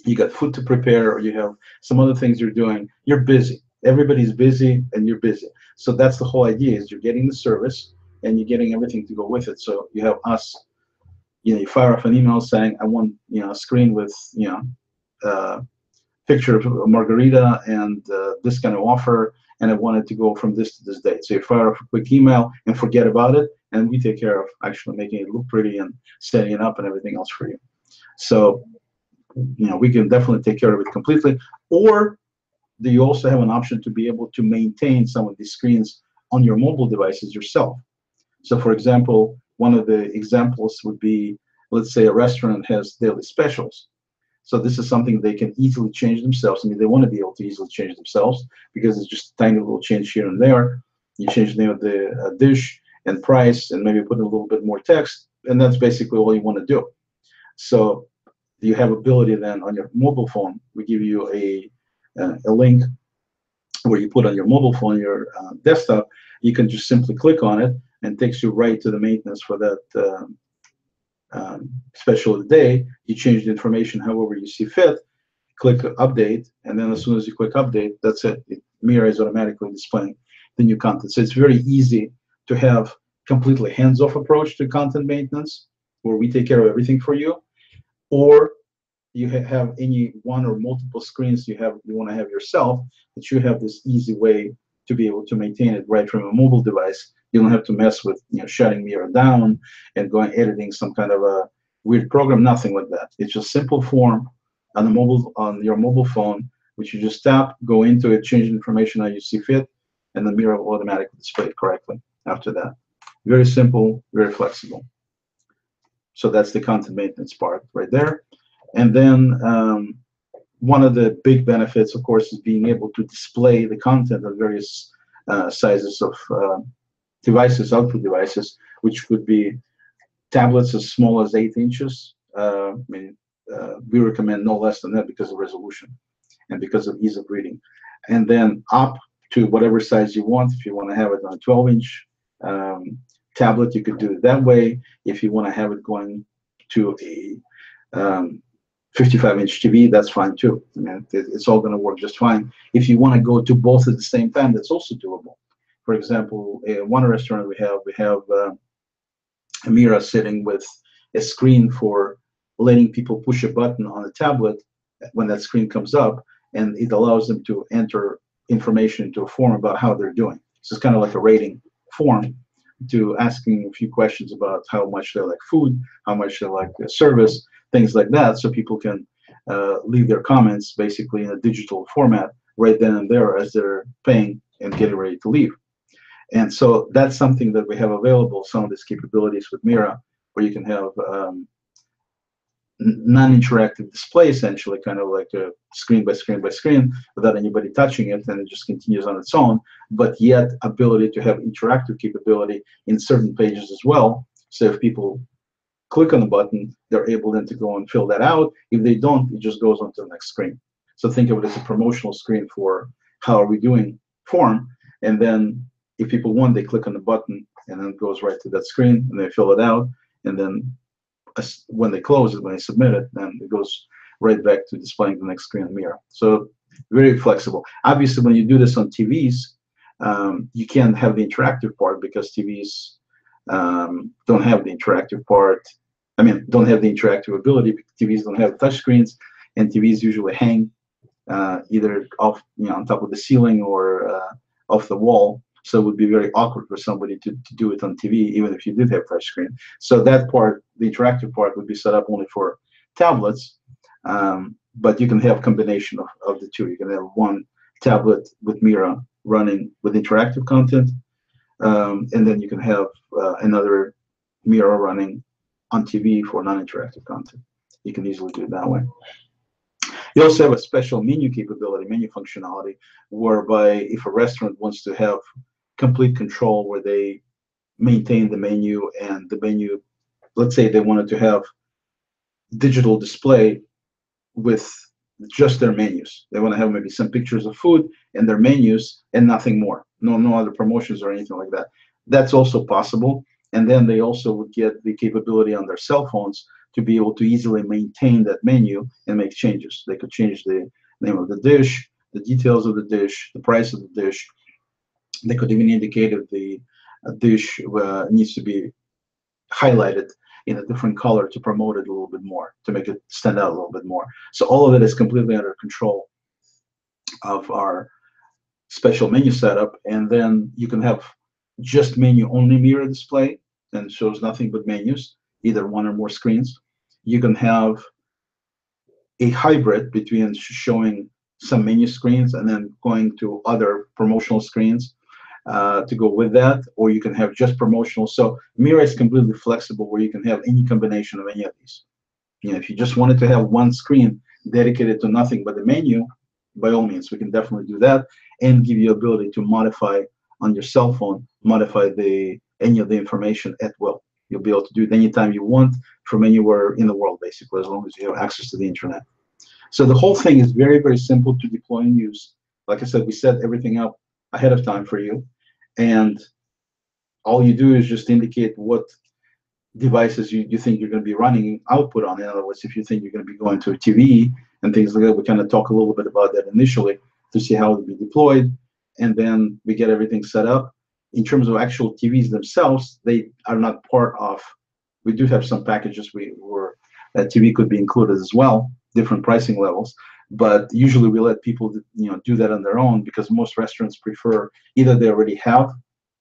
you got food to prepare, or you have some other things you're doing. You're busy. Everybody's busy, and you're busy. So that's the whole idea: is you're getting the service and you're getting everything to go with it. So you have us. You fire off an email saying, "I want a screen with picture of a margarita and this kind of offer, and I want it to go from this to this date." So you fire off a quick email and forget about it, and we take care of actually making it look pretty and setting it up and everything else for you. So we can definitely take care of it completely. Or do you also have an option to be able to maintain some of these screens on your mobile devices yourself? So for example, one of the examples would be, let's say a restaurant has daily specials. So this is something they can easily change themselves. I mean, they want to be able to easily change themselves, because it's just a tiny little change here and there. You change the name of the dish and price, and maybe put in a little bit more text, and that's basically all you want to do. So you have ability then on your mobile phone. We give you a link where you put on your mobile phone, your desktop. You can just simply click on it, and it takes you right to the maintenance for that special of the day. You change the information however you see fit, click update, and then as soon as you click update, that's it. MiRA is automatically displaying the new content. So it's very easy to have completely hands-off approach to content maintenance, where we take care of everything for you. Or you have any one or multiple screens you want to have yourself, that you have this easy way to be able to maintain it right from a mobile device. You don't have to mess with shutting MiRA down and going editing some kind of a weird program. Nothing like that. It's just simple form on your mobile phone, which you just tap, go into it, change information how you see fit, and the MiRA will automatically display it correctly after that. Very simple, very flexible. So that's the content maintenance part right there. And then one of the big benefits, of course, is being able to display the content of various sizes of devices, output devices, which could be tablets as small as 8 inches. We recommend no less than that because of resolution and because of ease of reading. And then up to whatever size you want. If you want to have it on a 12-inch tablet, you could do it that way. If you want to have it going to a 55-inch TV, that's fine too. I mean, it's all going to work just fine. If you want to go to both at the same time, that's also doable. For example, one restaurant we have a MiRA sitting with a screen for letting people push a button on a tablet when that screen comes up, and it allows them to enter information into a form about how they're doing. So it's kind of like a rating form, to asking a few questions about how much they like food, how much they like service, things like that, so people can leave their comments basically in a digital format right then and there as they're paying and getting ready to leave. And so that's something that we have available, some of these capabilities with MiRA, where you can have non-interactive display, essentially, kind of like a screen by screen by screen, without anybody touching it, and it just continues on its own, but yet ability to have interactive capability in certain pages as well. So if people click on the button, they're able then to go and fill that out. If they don't, it just goes on to the next screen. So think of it as a promotional screen for how are we doing form, and then if people want, they click on the button, and then it goes right to that screen, and they fill it out, and then when they close it, when they submit it, then it goes right back to displaying the next screen in MiRA. So very flexible. Obviously, when you do this on TVs, you can't have the interactive part, because TVs don't have the interactive part. I mean, don't have the interactive ability. TVs don't have touch screens, and TVs usually hang either off, on top of the ceiling or off the wall. So it would be very awkward for somebody to do it on TV, even if you did have touch screen. So that part, the interactive part, would be set up only for tablets. But you can have a combination of the two. You can have one tablet with MiRA running with interactive content, And then you can have another mirror running on TV for non-interactive content. You can easily do it that way. You also have a special menu capability, menu functionality, whereby if a restaurant wants to have complete control where they maintain the menu, and the menu, let's say they wanted to have digital display with just their menus. They want to have maybe some pictures of food and their menus and nothing more. No other promotions or anything like that. That's also possible. And then they also would get the capability on their cell phones to be able to easily maintain that menu and make changes. They could change the name of the dish, the details of the dish, the price of the dish. They could even indicate if the dish needs to be highlighted in a different color to promote it a little bit more, to make it stand out a little bit more. So all of it is completely under control of our special menu setup. And then you can have just menu only mirror display and shows nothing but menus, either one or more screens. You can have a hybrid between showing some menu screens and then going to other promotional screens to go with that, or you can have just promotional. So MiRA is completely flexible where you can have any combination of any of these. You know, if you just wanted to have one screen dedicated to nothing but the menu, by all means, we can definitely do that and give you ability to modify on your cell phone, modify any of the information at will. You'll be able to do it anytime you want from anywhere in the world, basically, as long as you have access to the internet. So the whole thing is very, very simple to deploy and use. Like I said, we set everything up ahead of time for you. And all you do is just indicate what devices you think you're going to be running output on. In other words, if you think you're going to be going to a TV and things like that, we kind of talk a little bit about that initially to see how it will be deployed. And then we get everything set up. In terms of actual TVs themselves, they are not part of, we do have some packages where that TV could be included as well, different pricing levels. But usually we let people do that on their own, because most restaurants prefer either they already have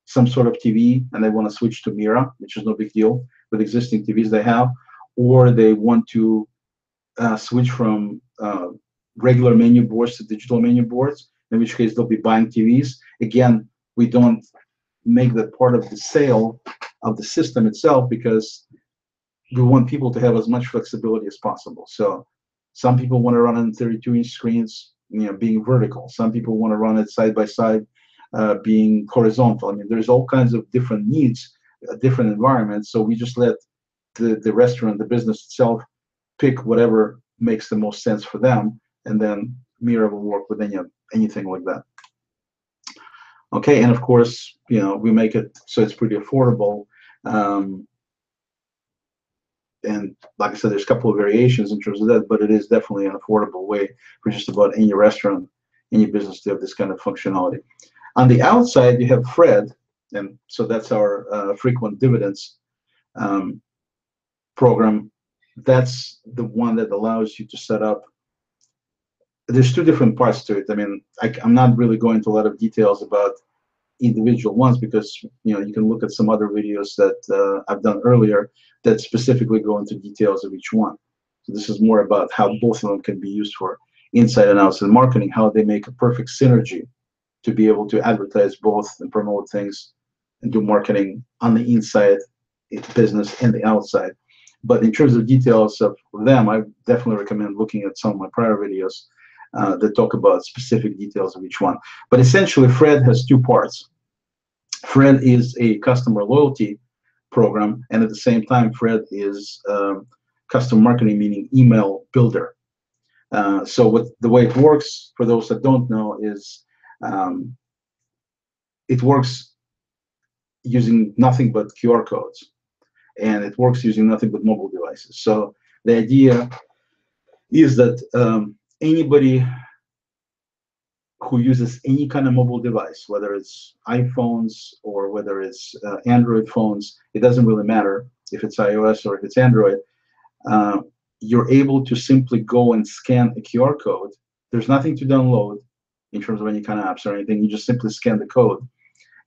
some sort of TV and they want to switch to MiRA, which is no big deal with existing TVs they have, or they want to switch from regular menu boards to digital menu boards, in which case they'll be buying TVs. Again, we don't make that part of the sale of the system itself, because we want people to have as much flexibility as possible. So some people want to run on 32-inch screens, being vertical. Some people want to run it side by side, being horizontal. I mean, there's all kinds of different needs, different environments. So we just let the restaurant, the business itself, pick whatever makes the most sense for them, and then MiRA will work with anything like that. Okay, and of course, we make it so it's pretty affordable. And like I said, there's a couple of variations in terms of that, but it is definitely an affordable way for just about any restaurant, any business to have this kind of functionality. On the outside, you have FreD, and so that's our frequent dividends program. That's the one that allows you to set up. There's two different parts to it. I mean, I'm not really going into a lot of details about individual ones, because you can look at some other videos that I've done earlier that specifically go into details of each one. So this is more about how both of them can be used for inside and outside marketing, how they make a perfect synergy to be able to advertise both and promote things and do marketing on the inside business and the outside. But in terms of details of them, I definitely recommend looking at some of my prior videos that talk about specific details of each one. But essentially, FreD has two parts. FreD is a customer loyalty program, and at the same time, FreD is custom marketing, meaning email builder. So the way it works, for those that don't know, is it works using nothing but QR codes, and it works using nothing but mobile devices. So the idea is that anybody who uses any kind of mobile device, whether it's iPhones or whether it's Android phones, it doesn't really matter if it's iOS or if it's Android, you're able to simply go and scan a QR code. There's nothing to download in terms of any kind of apps or anything. You just simply scan the code.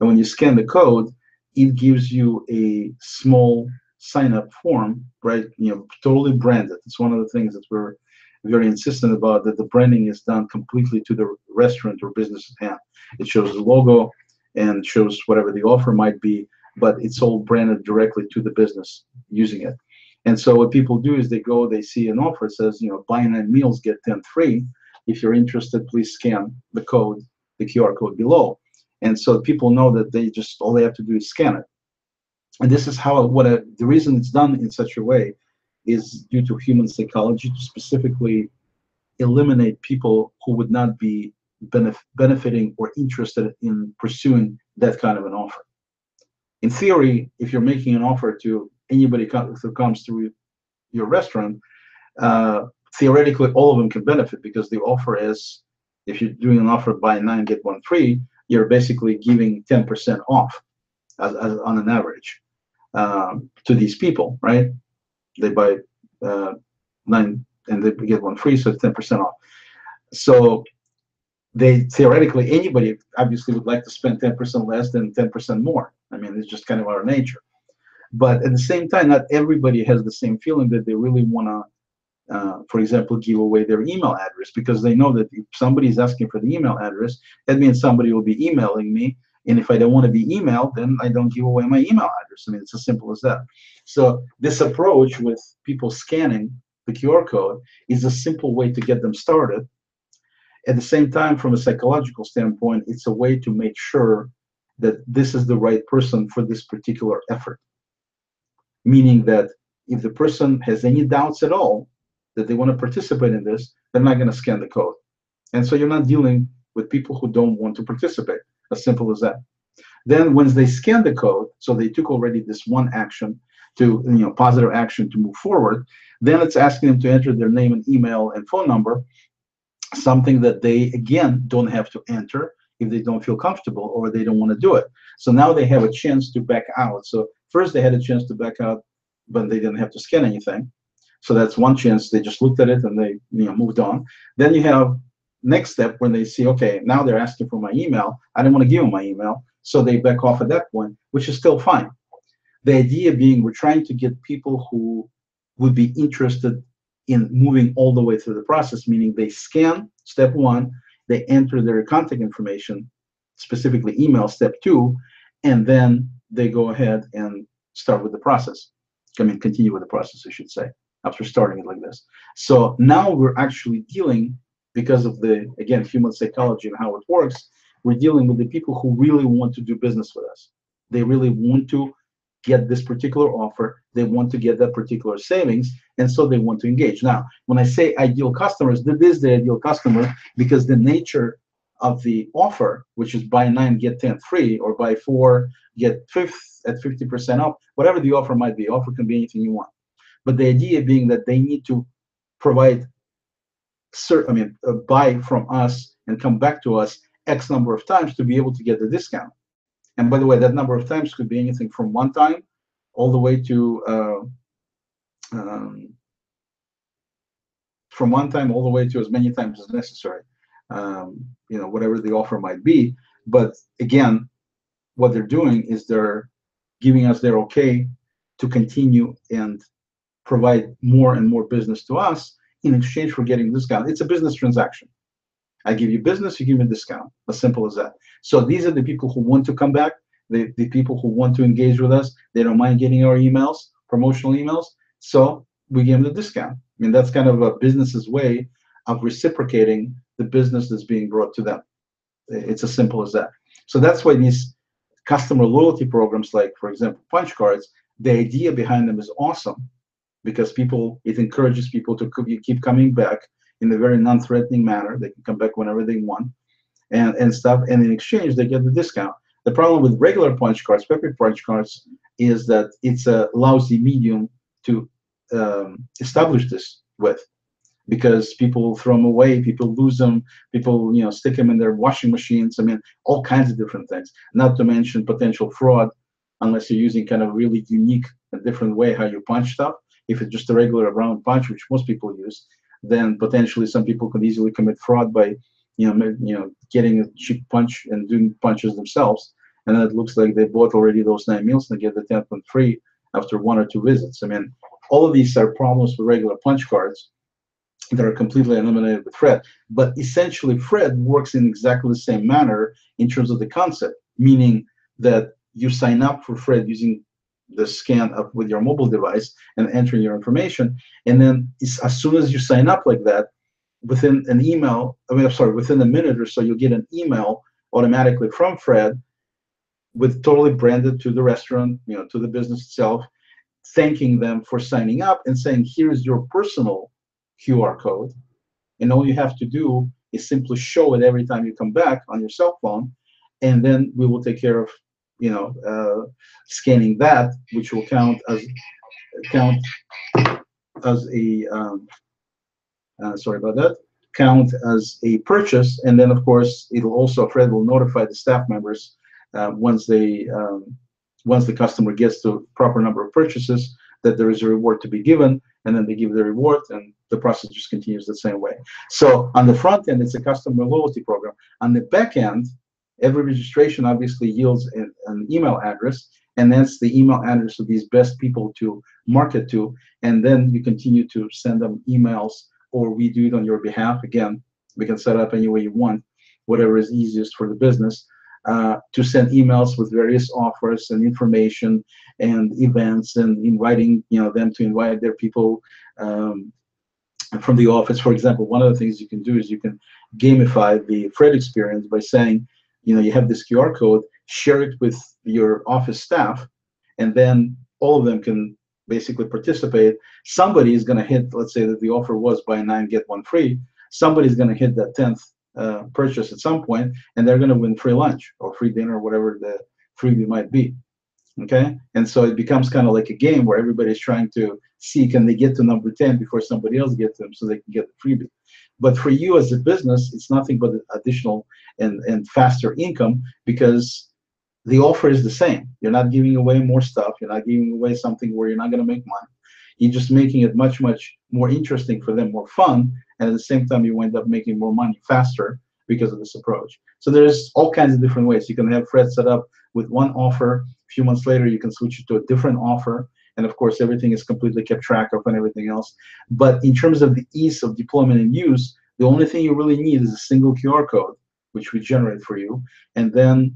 And when you scan the code, it gives you a small sign-up form, right? Totally branded. It's one of the things that we're very insistent about, that the branding is done completely to the restaurant or business at hand. It shows the logo, and shows whatever the offer might be, but it's all branded directly to the business using it. And so what people do is they go, they see an offer, it says, buy 9 meals, get 10 free. If you're interested, please scan the code, the QR code below. And so people know that all they have to do is scan it. And this is how, the reason it's done in such a way is due to human psychology, to specifically eliminate people who would not be benefiting or interested in pursuing that kind of an offer. In theory, if you're making an offer to anybody who comes through your restaurant, theoretically all of them can benefit, because the offer is, if you're doing an offer buy 9 get 1 free, you're basically giving 10% off as on an average to these people, right? They buy 9 and they get 1 free, so it's 10% off. So they theoretically, anybody obviously would like to spend 10% less than 10% more. I mean, it's just kind of our nature. But at the same time, not everybody has the same feeling that they really want to, for example, give away their email address, because they know that if somebody is asking for the email address, that means somebody will be emailing me. And if I don't want to be emailed, then I don't give away my email address. I mean, it's as simple as that. So this approach with people scanning the QR code is a simple way to get them started. At the same time, from a psychological standpoint, it's a way to make sure that this is the right person for this particular effort. Meaning that if the person has any doubts at all that they want to participate in this, they're not going to scan the code. And so you're not dealing with people who don't want to participate. As simple as that. Then once they scan the code, so they took already this one action to, positive action to move forward, then it's asking them to enter their name and email and phone number, something that they, again, don't have to enter if they don't feel comfortable or they don't want to do it. So now they have a chance to back out. So first they had a chance to back out, but they didn't have to scan anything. So that's one chance. They just looked at it and they moved on. Then you have next step when they see, okay, now they're asking for my email. I don't want to give them my email. So they back off at that point, which is still fine. The idea being we're trying to get people who would be interested in moving all the way through the process, meaning they scan step 1, they enter their contact information, specifically email step 2, and then they go ahead and start with the process. Continue with the process, I should say, after starting it like this. So now we're actually dealing, because of the, again, human psychology and how it works, we're dealing with the people who really want to do business with us. They really want to get this particular offer. They want to get that particular savings, and so they want to engage. Now, when I say ideal customers, that is the ideal customer, because the nature of the offer, which is buy 9, get 10 free, or buy 4, get 5th at 50% off, whatever the offer might be, offer can be anything you want. But the idea being that they need to provide buy from us and come back to us X number of times to be able to get the discount. And by the way, that number of times could be anything from 1 time all the way to from 1 time all the way to as many times as necessary. Whatever the offer might be. But again, what they're doing is they're giving us their okay to continue and provide more and more business to us in exchange for getting a discount. It's a business transaction. I give you business, you give me a discount. As simple as that. So these are the people who want to come back, the people who want to engage with us. They don't mind getting our emails, promotional emails. So we give them the discount. That's kind of a business's way of reciprocating the business that's being brought to them. It's as simple as that. So that's why these customer loyalty programs, like, for example, punch cards, the idea behind them is awesome, because it encourages people to keep coming back in a very non-threatening manner. They can come back whenever they want and stuff, and in exchange they get the discount. The problem with regular punch cards, paper punch cards, is that it's a lousy medium to establish this with, because people throw them away, people lose them, people stick them in their washing machines. All kinds of different things, not to mention potential fraud, unless you're using kind of really unique and different way how you punch stuff. If it's just a regular round punch, which most people use, then potentially some people could easily commit fraud by getting a cheap punch and doing punches themselves, and then it looks like they bought already those 9 meals and they get the 10th one free after 1 or 2 visits. All of these are problems with regular punch cards that are completely eliminated with FreD. But essentially, FreD works in exactly the same manner in terms of the concept. meaning that you sign up for FreD using the scan up with your mobile device and entering your information, and then as soon as you sign up like that, within an email, I'm sorry, within a minute or so, you'll get an email automatically from FreD with totally branded to the restaurant, to the business itself, thanking them for signing up and saying, here's your personal QR code. And all you have to do is simply show it every time you come back on your cell phone. And then we will take care of, scanning that, which will count as a, sorry about that, count as a purchase. And then of course, it'll also, FreD will notify the staff members once the customer gets to the proper number of purchases, that there is a reward to be given, and then they give the reward, and the process just continues the same way. So on the front end, it's a customer loyalty program. On the back end, every registration obviously yields an email address, and that's the email address of these best people to market to, and then you continue to send them emails, or we do it on your behalf. Again, we can set it up any way you want, whatever is easiest for the business. To send emails with various offers and information and events, and inviting them to invite their people from the office. For example, one of the things you can do is you can gamify the FreD experience by saying, you have this QR code, share it with your office staff, and then all of them can basically participate. Somebody is going to hit, let's say that the offer was buy 9 get 1 free. Somebody's going to hit that 10th purchase at some point, and they're going to win free lunch or free dinner, or whatever the freebie might be. Okay, and so it becomes kind of like a game where everybody's trying to see, can they get to number 10 before somebody else gets them, so they can get the freebie. But for you as a business, it's nothing but additional and faster income, because the offer is the same. You're not giving away more stuff. You're not giving away something where you're not going to make money. You're just making it much, much more interesting for them, more fun, and at the same time, you wind up making more money faster because of this approach. So there's all kinds of different ways. You can have FreD set up with one offer. A few months later, you can switch it to a different offer. And of course, everything is completely kept track of and everything else. But in terms of the ease of deployment and use, the only thing you really need is a single QR code, which we generate for you. And then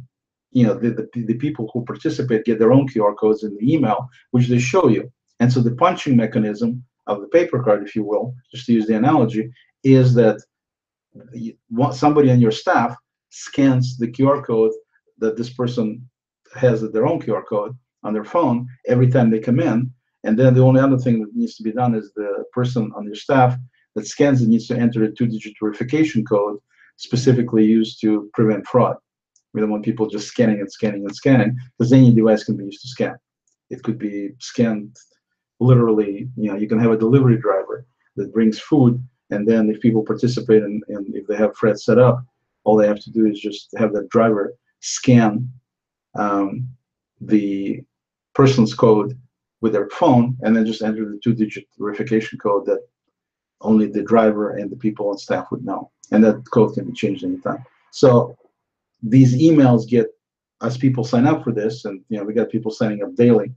the people who participate get their own QR codes in the email, which they show you. And so the punching mechanism of the paper card, if you will, just to use the analogy, is that somebody on your staff scans the QR code that this person has at their own QR code on their phone every time they come in. And then the only other thing that needs to be done is the person on your staff that scans it needs to enter a 2-digit verification code specifically used to prevent fraud. We don't want people just scanning and scanning and scanning, because any device can be used to scan. It could be scanned literally. You can have a delivery driver that brings food, and then if people participate and if they have FreD set up, all they have to do is just have that driver scan the person's code with their phone, and then just enter the 2-digit verification code that only the driver and the people on staff would know, and that code can be changed anytime. So these emails get, as people sign up for this, and we got people signing up daily,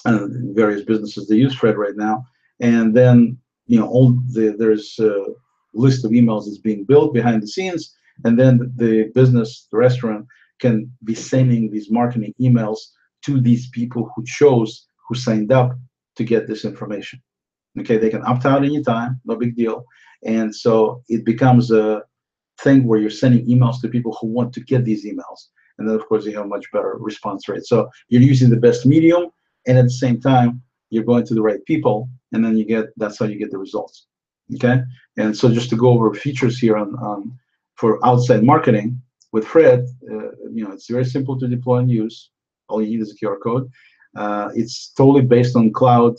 and various businesses that use FreD right now, and then there's a list of emails that's being built behind the scenes, and then the business, the restaurant, can be sending these marketing emails to these people who signed up to get this information. Okay, they can opt out anytime, no big deal. And so it becomes a thing where you're sending emails to people who want to get these emails. And then of course you have a much better response rate. So you're using the best medium, and at the same time, you're going to the right people, and then that's how you get the results. Okay, and so just to go over features here for outside marketing with FreD, it's very simple to deploy and use. All you need is a QR code. It's totally based on cloud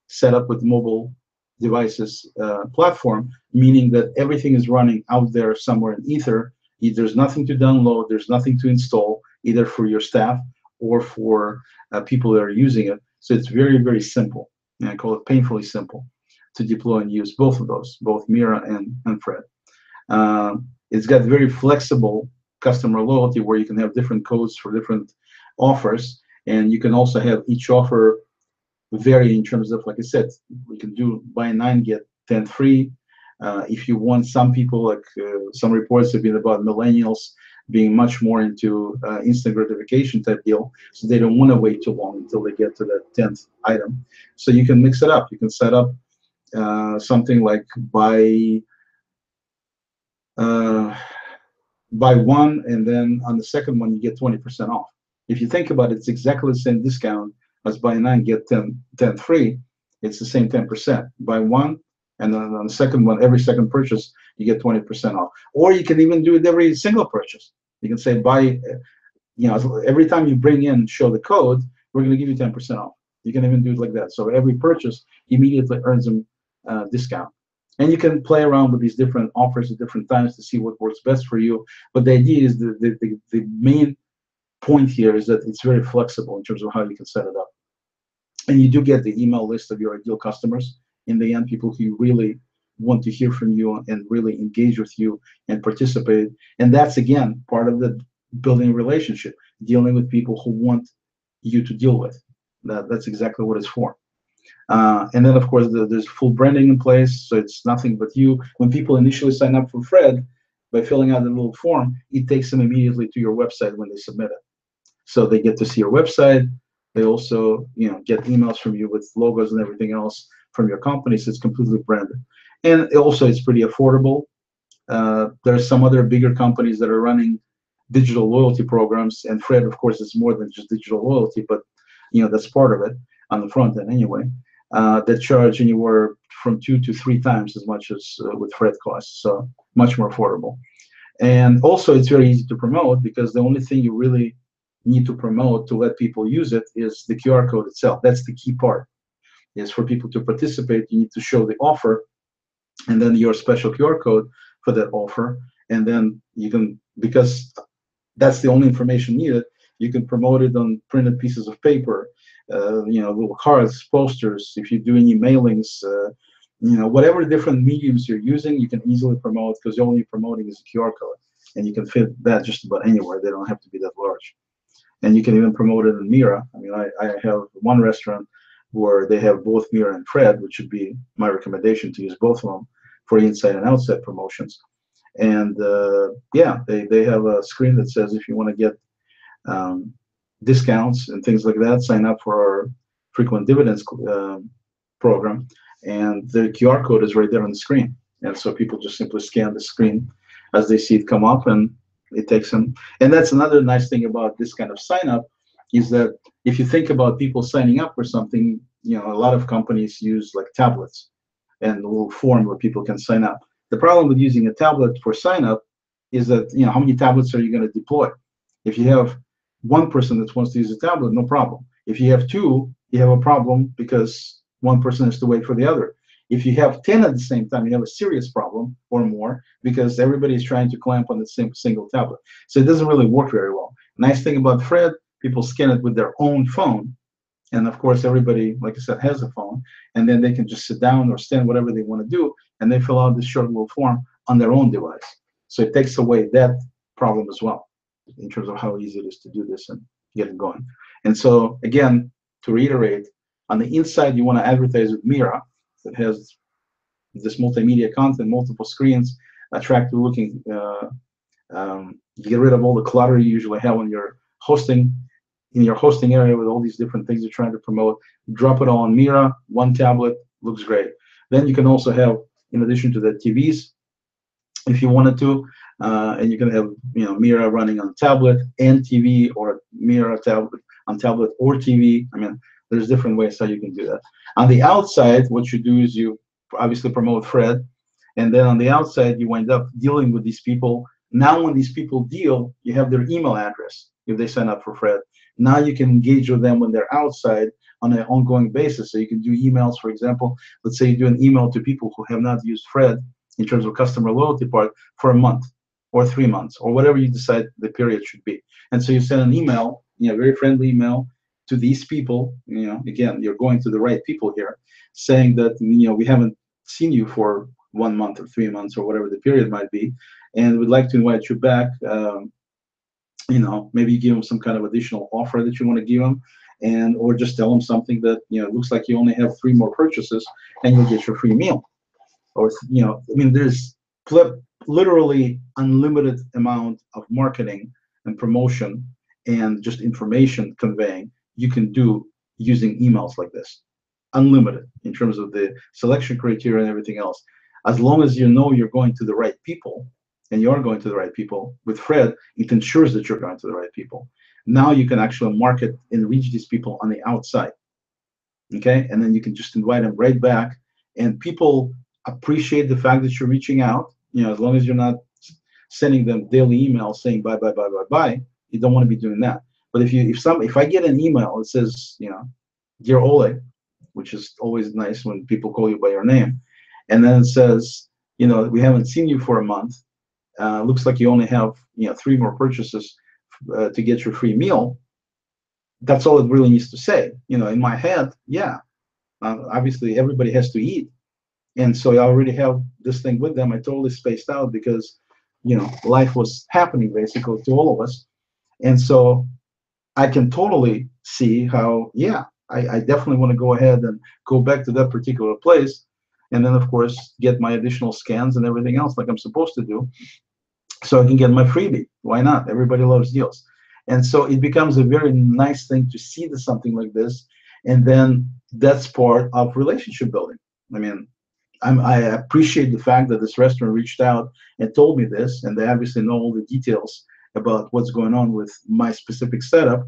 setup with mobile devices platform, meaning that everything is running out there somewhere in ether. There's nothing to download, there's nothing to install, either for your staff or for people that are using it. So it's very, very simple. And I call it painfully simple to deploy and use both of those, both MiRA and FreD. It's got very flexible customer loyalty, where you can have different codes for different offers, and you can also have each offer vary in terms of, like I said, we can do buy 9 get 10 free. If you want, some people, like some reports have been about millennials being much more into instant gratification type deal, so they don't want to wait too long until they get to that 10th item. So you can mix it up. You can set up something like uh, buy one, and then on the second one you get 20% off. If you think about it, it's exactly the same discount as buy 9 get 10 free. It's the same 10%. Buy one, and then on the second one, every second purchase you get 20% off. Or you can even do it every single purchase. You can say buy, every time you bring in, show the code, we're going to give you 10% off. You can even do it like that. So every purchase immediately earns them discount. And you can play around with these different offers at different times to see what works best for you. But the idea is the main point here is that it's very flexible in terms of how you can set it up. And you do get the email list of your ideal customers. In the end, people who really want to hear from you and really engage with you and participate. And that's, again, part of the building a relationship, dealing with people who want you to deal with. That's exactly what it's for. And then, of course, there's full branding in place, so it's nothing but you. When people initially sign up for FreD, by filling out the little form, it takes them immediately to your website when they submit it. So they get to see your website. They also, get emails from you with logos and everything else from your company, so it's completely branded. And also, it's pretty affordable. There are some other bigger companies that are running digital loyalty programs, and FreD, of course, is more than just digital loyalty, but that's part of it on the front end anyway. That charge anywhere from 2 to 3 times as much as with FreD costs, so much more affordable. And also, it's very easy to promote, because the only thing you really need to promote to let people use it is the QR code itself. That's the key part. Is for people to participate, you need to show the offer, and then your special QR code for that offer, and then you can, because that's the only information needed, you can promote it on printed pieces of paper, little cards, posters. If you do any mailings, whatever different mediums you're using, you can easily promote, because the only promoting is a QR code, and you can fit that just about anywhere. They don't have to be that large. And you can even promote it in MiRA. I mean, I have one restaurant where they have both MiRA and FreD, which would be my recommendation to use both of them for inside and outside promotions. And they have a screen that says if you want to get discounts and things like that, sign up for our frequent dividends program, and the QR code is right there on the screen. And so people just simply scan the screen as they see it come up, and it takes them. And that's another nice thing about this kind of sign up, is that if you think about people signing up for something, a lot of companies use like tablets and a little form where people can sign up. The problem with using a tablet for sign up is that, how many tablets are you going to deploy? If you have one person that wants to use a tablet, no problem. If you have 2, you have a problem, because one person has to wait for the other. If you have 10 at the same time, you have a serious problem or more, because everybody is trying to clamp on the same single tablet. So it doesn't really work very well. Nice thing about FreD, people scan it with their own phone. And of course, everybody, like I said, has a phone, and then they can just sit down or stand, whatever they want to do, and they fill out this short little form on their own device. So it takes away that problem as well, in terms of how easy it is to do this and get it going. And so, again, to reiterate, on the inside, you want to advertise with MiRA, that has this multimedia content, multiple screens, attractive looking, get rid of all the clutter you usually have when you're hosting, in your hosting area with all these different things you're trying to promote. Drop it all on MiRA, one tablet, looks great. Then you can also have, in addition to the TVs, if you wanted to, and you can have MiRA running on tablet and TV, or MiRA tablet on tablet or TV. I mean, there's different ways how you can do that. On the outside, what you do is you obviously promote FreD, and then on the outside you wind up dealing with these people. Now when these people deal, you have their email address if they sign up for FreD. Now you can engage with them when they're outside on an ongoing basis. So you can do emails, for example. Let's say you do an email to people who have not used FreD in terms of customer loyalty part for a month or 3 months or whatever you decide the period should be. And so you send an email, very friendly email to these people. Again, you're going to the right people here, saying that we haven't seen you for 1 month or 3 months or whatever the period might be, and we'd like to invite you back. Maybe you give them some kind of additional offer that you want to give them, or just tell them something that it looks like you only have 3 more purchases and you'll get your free meal. Or there's literally unlimited amount of marketing and promotion and just information conveying you can do using emails like this. Unlimited in terms of the selection criteria and everything else. As long as you know you're going to the right people, and you are going to the right people, with FreD, it ensures that you're going to the right people. Now you can actually market and reach these people on the outside. Okay, and then you can just invite them right back, and people appreciate the fact that you're reaching out. As long as you're not sending them daily emails saying bye bye bye bye bye, you don't want to be doing that. But if I get an email that says, dear Oleg, which is always nice when people call you by your name, and then it says, we haven't seen you for a month. Looks like you only have 3 more purchases to get your free meal. That's all it really needs to say. In my head, yeah, obviously everybody has to eat, and so I already have this thing with them. I totally spaced out because life was happening basically to all of us, and so I can totally see how, yeah, I definitely want to go ahead and go back to that particular place, and then of course get my additional scans and everything else like I'm supposed to do, so I can get my freebie. Why not? Everybody loves deals. And so it becomes a very nice thing to see something like this. And then that's part of relationship building. I mean, I appreciate the fact that this restaurant reached out and told me this, and they obviously know all the details about what's going on with my specific setup.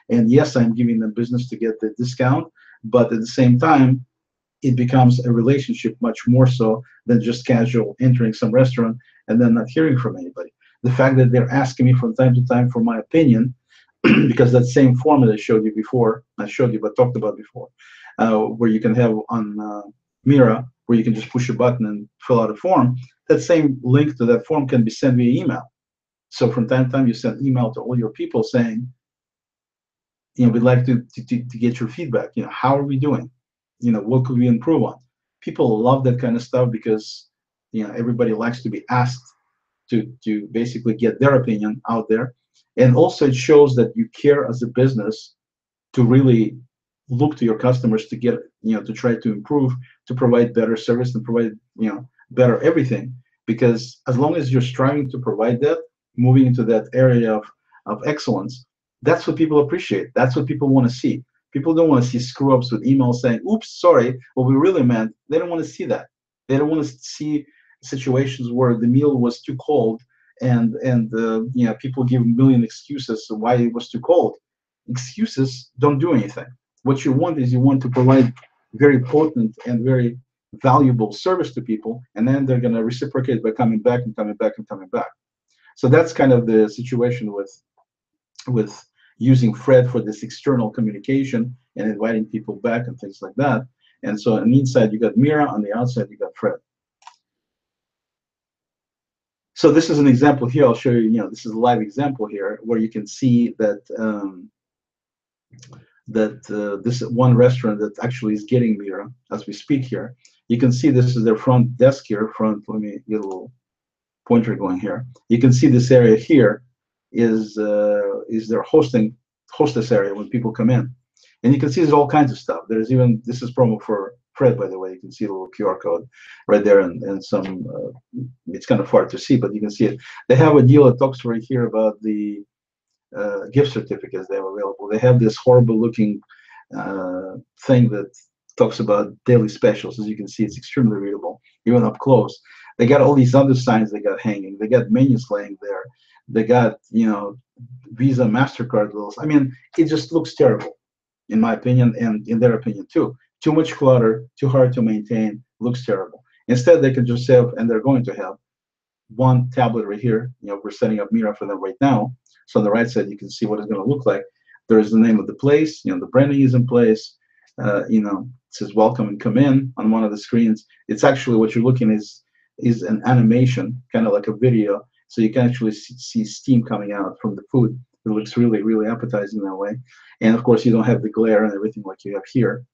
And yes, I'm giving them business to get the discount, but at the same time, it becomes a relationship much more so than just casual entering some restaurant and then not hearing from anybody. The fact that they're asking me from time to time for my opinion, because that same form that I showed you before, but talked about before, where you can have on MiRA, where you can just push a button and fill out a form, that same link to that form can be sent via email. So from time to time, you send email to all your people saying, we'd like to get your feedback. How are we doing? What could we improve on? People love that kind of stuff because everybody likes to be asked to basically get their opinion out there. And also it shows that you care as a business to really look to your customers to get, to try to improve, to provide better service and provide, better everything. Because as long as you're striving to provide that, moving into that area of excellence, that's what people appreciate. That's what people want to see. People don't want to see screw ups with emails saying, oops, sorry, what we really meant. They don't want to see that. They don't want to see situations where the meal was too cold and people give a million excuses why it was too cold. Excuses don't do anything. What you want is you want to provide very potent and very valuable service to people, and then they're going to reciprocate by coming back and coming back and coming back. So that's kind of the situation with using FreD for this external communication and inviting people back and things like that. And so on the inside you got MiRA, on the outside you got FreD. So this is an example here. I'll show you. This is a live example here where you can see that this one restaurant that actually is getting MiRA as we speak here. You can see this is their front desk here. Let me get a little pointer going here. You can see this area here is their hostess area when people come in, and you can see there's all kinds of stuff. There's even, this is promo for FreD, by the way. You can see a little QR code right there, and some it's kind of hard to see, but you can see it. They have a deal that talks right here about the gift certificates they have available. They have this horrible looking thing that talks about daily specials. As you can see, it's extremely readable, even up close. They got all these other signs they got hanging. They got menus laying there. They got, Visa, MasterCard rules. I mean, it just looks terrible, in my opinion, and in their opinion too. Too much clutter, too hard to maintain, looks terrible. Instead, they could just have, and they're going to have, one tablet right here. We're setting up MiRA for them right now. So on the right side, you can see what it's going to look like. There is the name of the place. The branding is in place. It says welcome and come in on one of the screens. It's actually, what you're looking is an animation, kind of like a video. So you can actually see steam coming out from the food. It looks really, really appetizing that way. And of course, you don't have the glare and everything like you have here,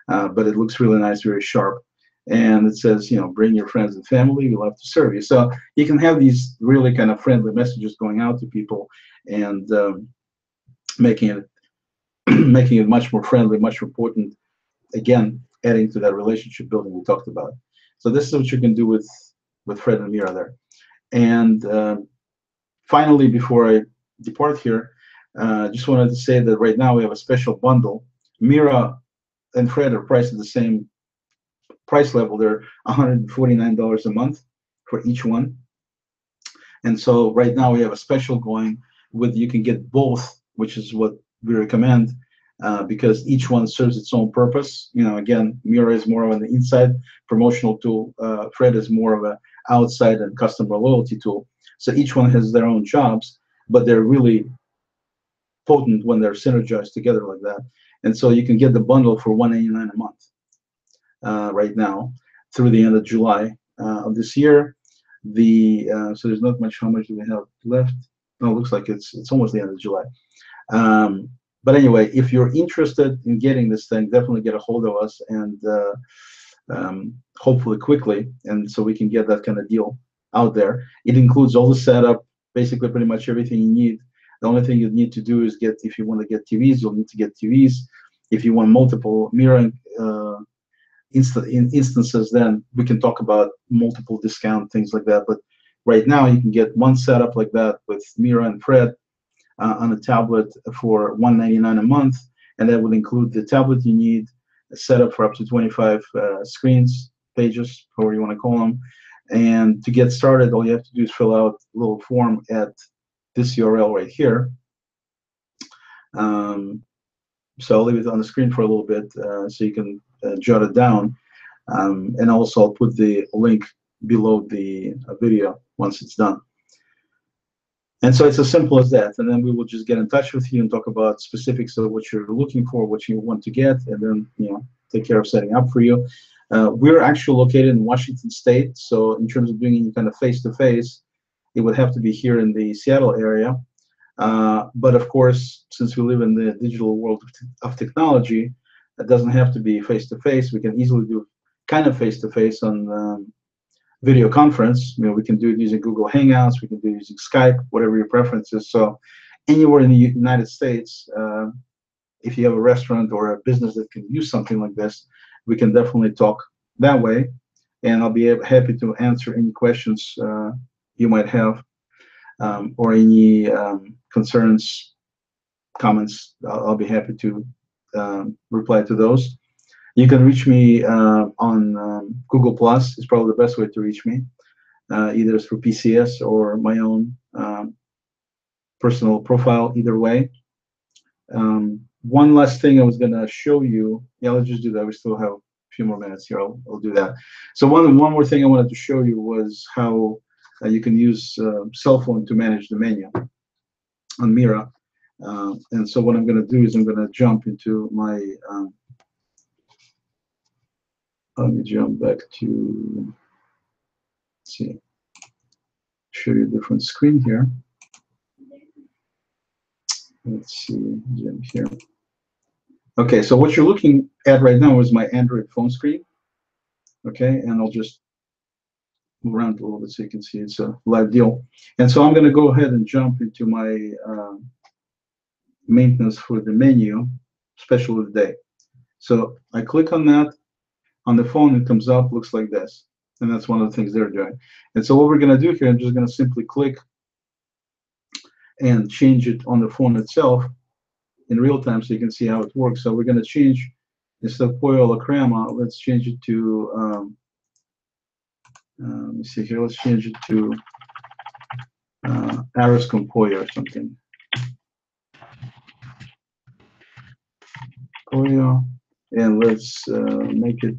but it looks really nice, very sharp. And it says, bring your friends and family. We love to serve you. So you can have these really kind of friendly messages going out to people, and making it making it much more friendly, much more important. Again, adding to that relationship building we talked about. So this is what you can do with FreD and MiRA there. And finally, before I depart here, just wanted to say that right now we have a special bundle. MiRA and FreD are priced at the same price level. They're $149 a month for each one. And so right now we have a special going with, you can get both, which is what we recommend, because each one serves its own purpose. You know, again, MiRA is more of an inside promotional tool. FreD is more of an outside and customer loyalty tool. So each one has their own jobs, but they're really potent when they're synergized together like that. And so you can get the bundle for $189 a month right now through the end of July of this year. So there's not much. How much do we have left? No, it looks like it's almost the end of July. But anyway, if you're interested in getting this thing, definitely get a hold of us, and hopefully quickly, and so we can get that kind of deal out there. It includes all the setup, basically pretty much everything you need. The only thing you need to do is get, if you want to get TVs, you'll need to get TVs. If you want multiple MiRA instances, then we can talk about multiple discount, things like that. But right now, you can get one setup like that with MiRA and FreD on a tablet for $199 a month, and that would include the tablet you need, a setup for up to 25 screens, pages, however you want to call them. And to get started, all you have to do is fill out a little form at this URL right here. So I'll leave it on the screen for a little bit so you can jot it down. And also I'll put the link below the video once it's done. And so it's as simple as that. And then we will just get in touch with you and talk about specifics of what you're looking for, what you want to get, and then, you know, take care of setting up for you. We're actually located in Washington State, so in terms of doing any kind of face-to-face, it would have to be here in the Seattle area. But of course, since we live in the digital world of technology, it doesn't have to be face-to-face. We can easily do kind of face-to-face on video conference. You know, we can do it using Google Hangouts, we can do it using Skype, whatever your preference is. So anywhere in the United States, if you have a restaurant or a business that can use something like this, we can definitely talk that way. And I'll be happy to answer any questions you might have, or any concerns, comments. I'll be happy to reply to those. You can reach me on Google Plus. Is probably the best way to reach me, either through PCS or my own personal profile, either way. One last thing I was going to show you. Yeah, let's just do that. We still have a few more minutes here. I'll do that. So one more thing I wanted to show you was how you can use cell phone to manage the menu on MiRA. And so what I'm going to do is I'm going to jump into my let me jump back to, let's see, show you a different screen here. Let's see, jump here. Okay, so what you're looking at right now is my Android phone screen. Okay, and I'll just move around a little bit so you can see it's a live deal. And so I'm going to go ahead and jump into my maintenance for the menu, special of the day. So I click on that. On the phone, it comes up, looks like this. And that's one of the things they're doing. And so what we're going to do here, I'm just going to simply click and change it on the phone itself in real time so you can see how it works. So we're going to change, instead of pollo alla crema, let's change it to, let me see here, let's change it to arroz con pollo or something. Pollo. And let's make it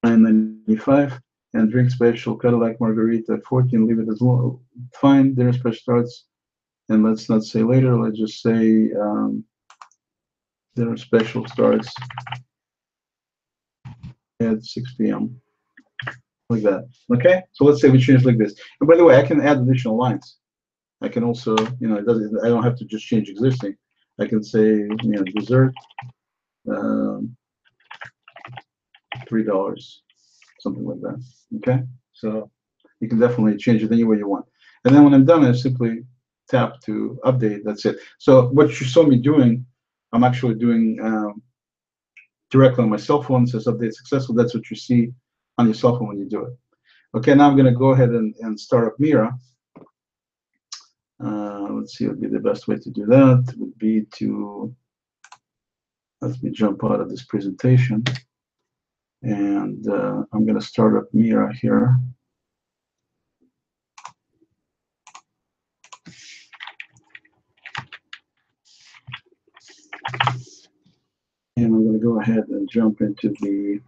$9.95, and drink special Cadillac Margarita 14. Leave it as low. Fine. Dinner special starts, and let's not say later. Let's just say dinner special starts at 6 p.m. like that. Okay. So let's say we change like this. And by the way, I can add additional lines. I can also, you know, I don't have to just change existing. I can say, you know, dessert. $3, something like that. Okay, so you can definitely change it any way you want. And then when I'm done, I simply tap to update. That's it. So what you saw me doing, I'm actually doing directly on my cell phone. It says update successful. That's what you see on your cell phone when you do it. Okay, now I'm going to go ahead and start up MiRA. Let's see what would be the best way to do that. Would be to, let me jump out of this presentation. And I'm going to start up MiRA here. And I'm going to go ahead and jump into the,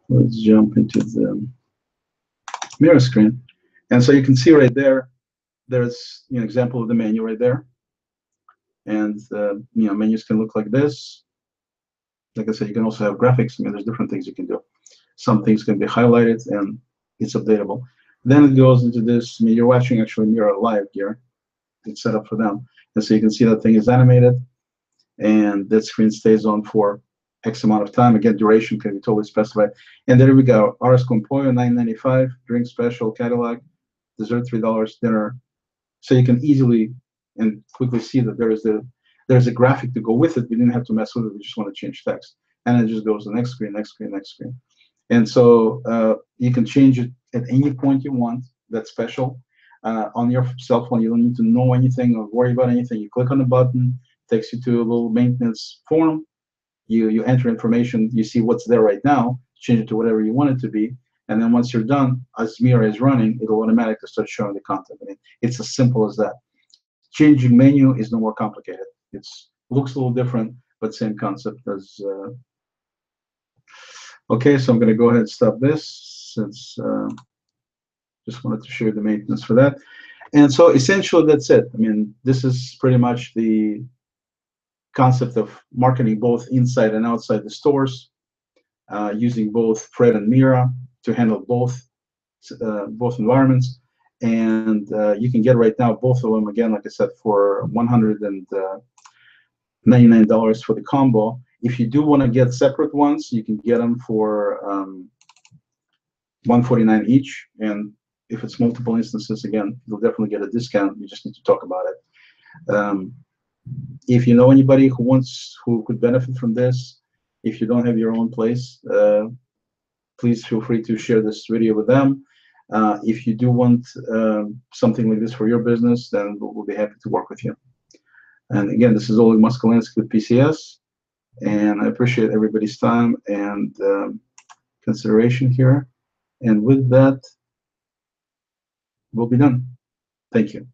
let's jump into the MiRA screen. And so you can see right there, there's an example of the menu right there. And menus can look like this. Like I said, you can also have graphics. I mean, there's different things you can do. Some things can be highlighted and it's updatable. Then it goes into this. I mean, you're watching actually MiRA live here. It's set up for them. And so you can see that thing is animated, and that screen stays on for X amount of time. Again, duration can be totally specified. And there we go. Ars con pollo, $9.95. Drink special, Cadillac, dessert $3, dinner. So you can easily and quickly see that there's a graphic to go with it. We didn't have to mess with it. We just want to change text, and it just goes to the next screen, next screen, next screen. And so you can change it at any point you want. That's special. On your cell phone, you don't need to know anything or worry about anything. You click on the button, takes you to a little maintenance form. You enter information. You see what's there right now. Change it to whatever you want it to be. And then once you're done, as MiRA is running, it'll automatically start showing the content. I mean, it's as simple as that. Changing menu is no more complicated. It looks a little different, but same concept as. Okay, so I'm going to go ahead and stop this since just wanted to show you the maintenance for that. And so essentially that's it. I mean, this is pretty much the concept of marketing both inside and outside the stores, using both FreD and MiRA to handle both environments. And you can get right now both of them, again, like I said, for $199 for the combo. If you do want to get separate ones, you can get them for $149 each. And if it's multiple instances, again, you'll definitely get a discount. You just need to talk about it. If you know anybody who could benefit from this, if you don't have your own place, please feel free to share this video with them. If you do want something like this for your business, then we'll be happy to work with you. And again, this is Oleg Moskalinsky with PCS, and I appreciate everybody's time and consideration here. And with that, we'll be done. Thank you.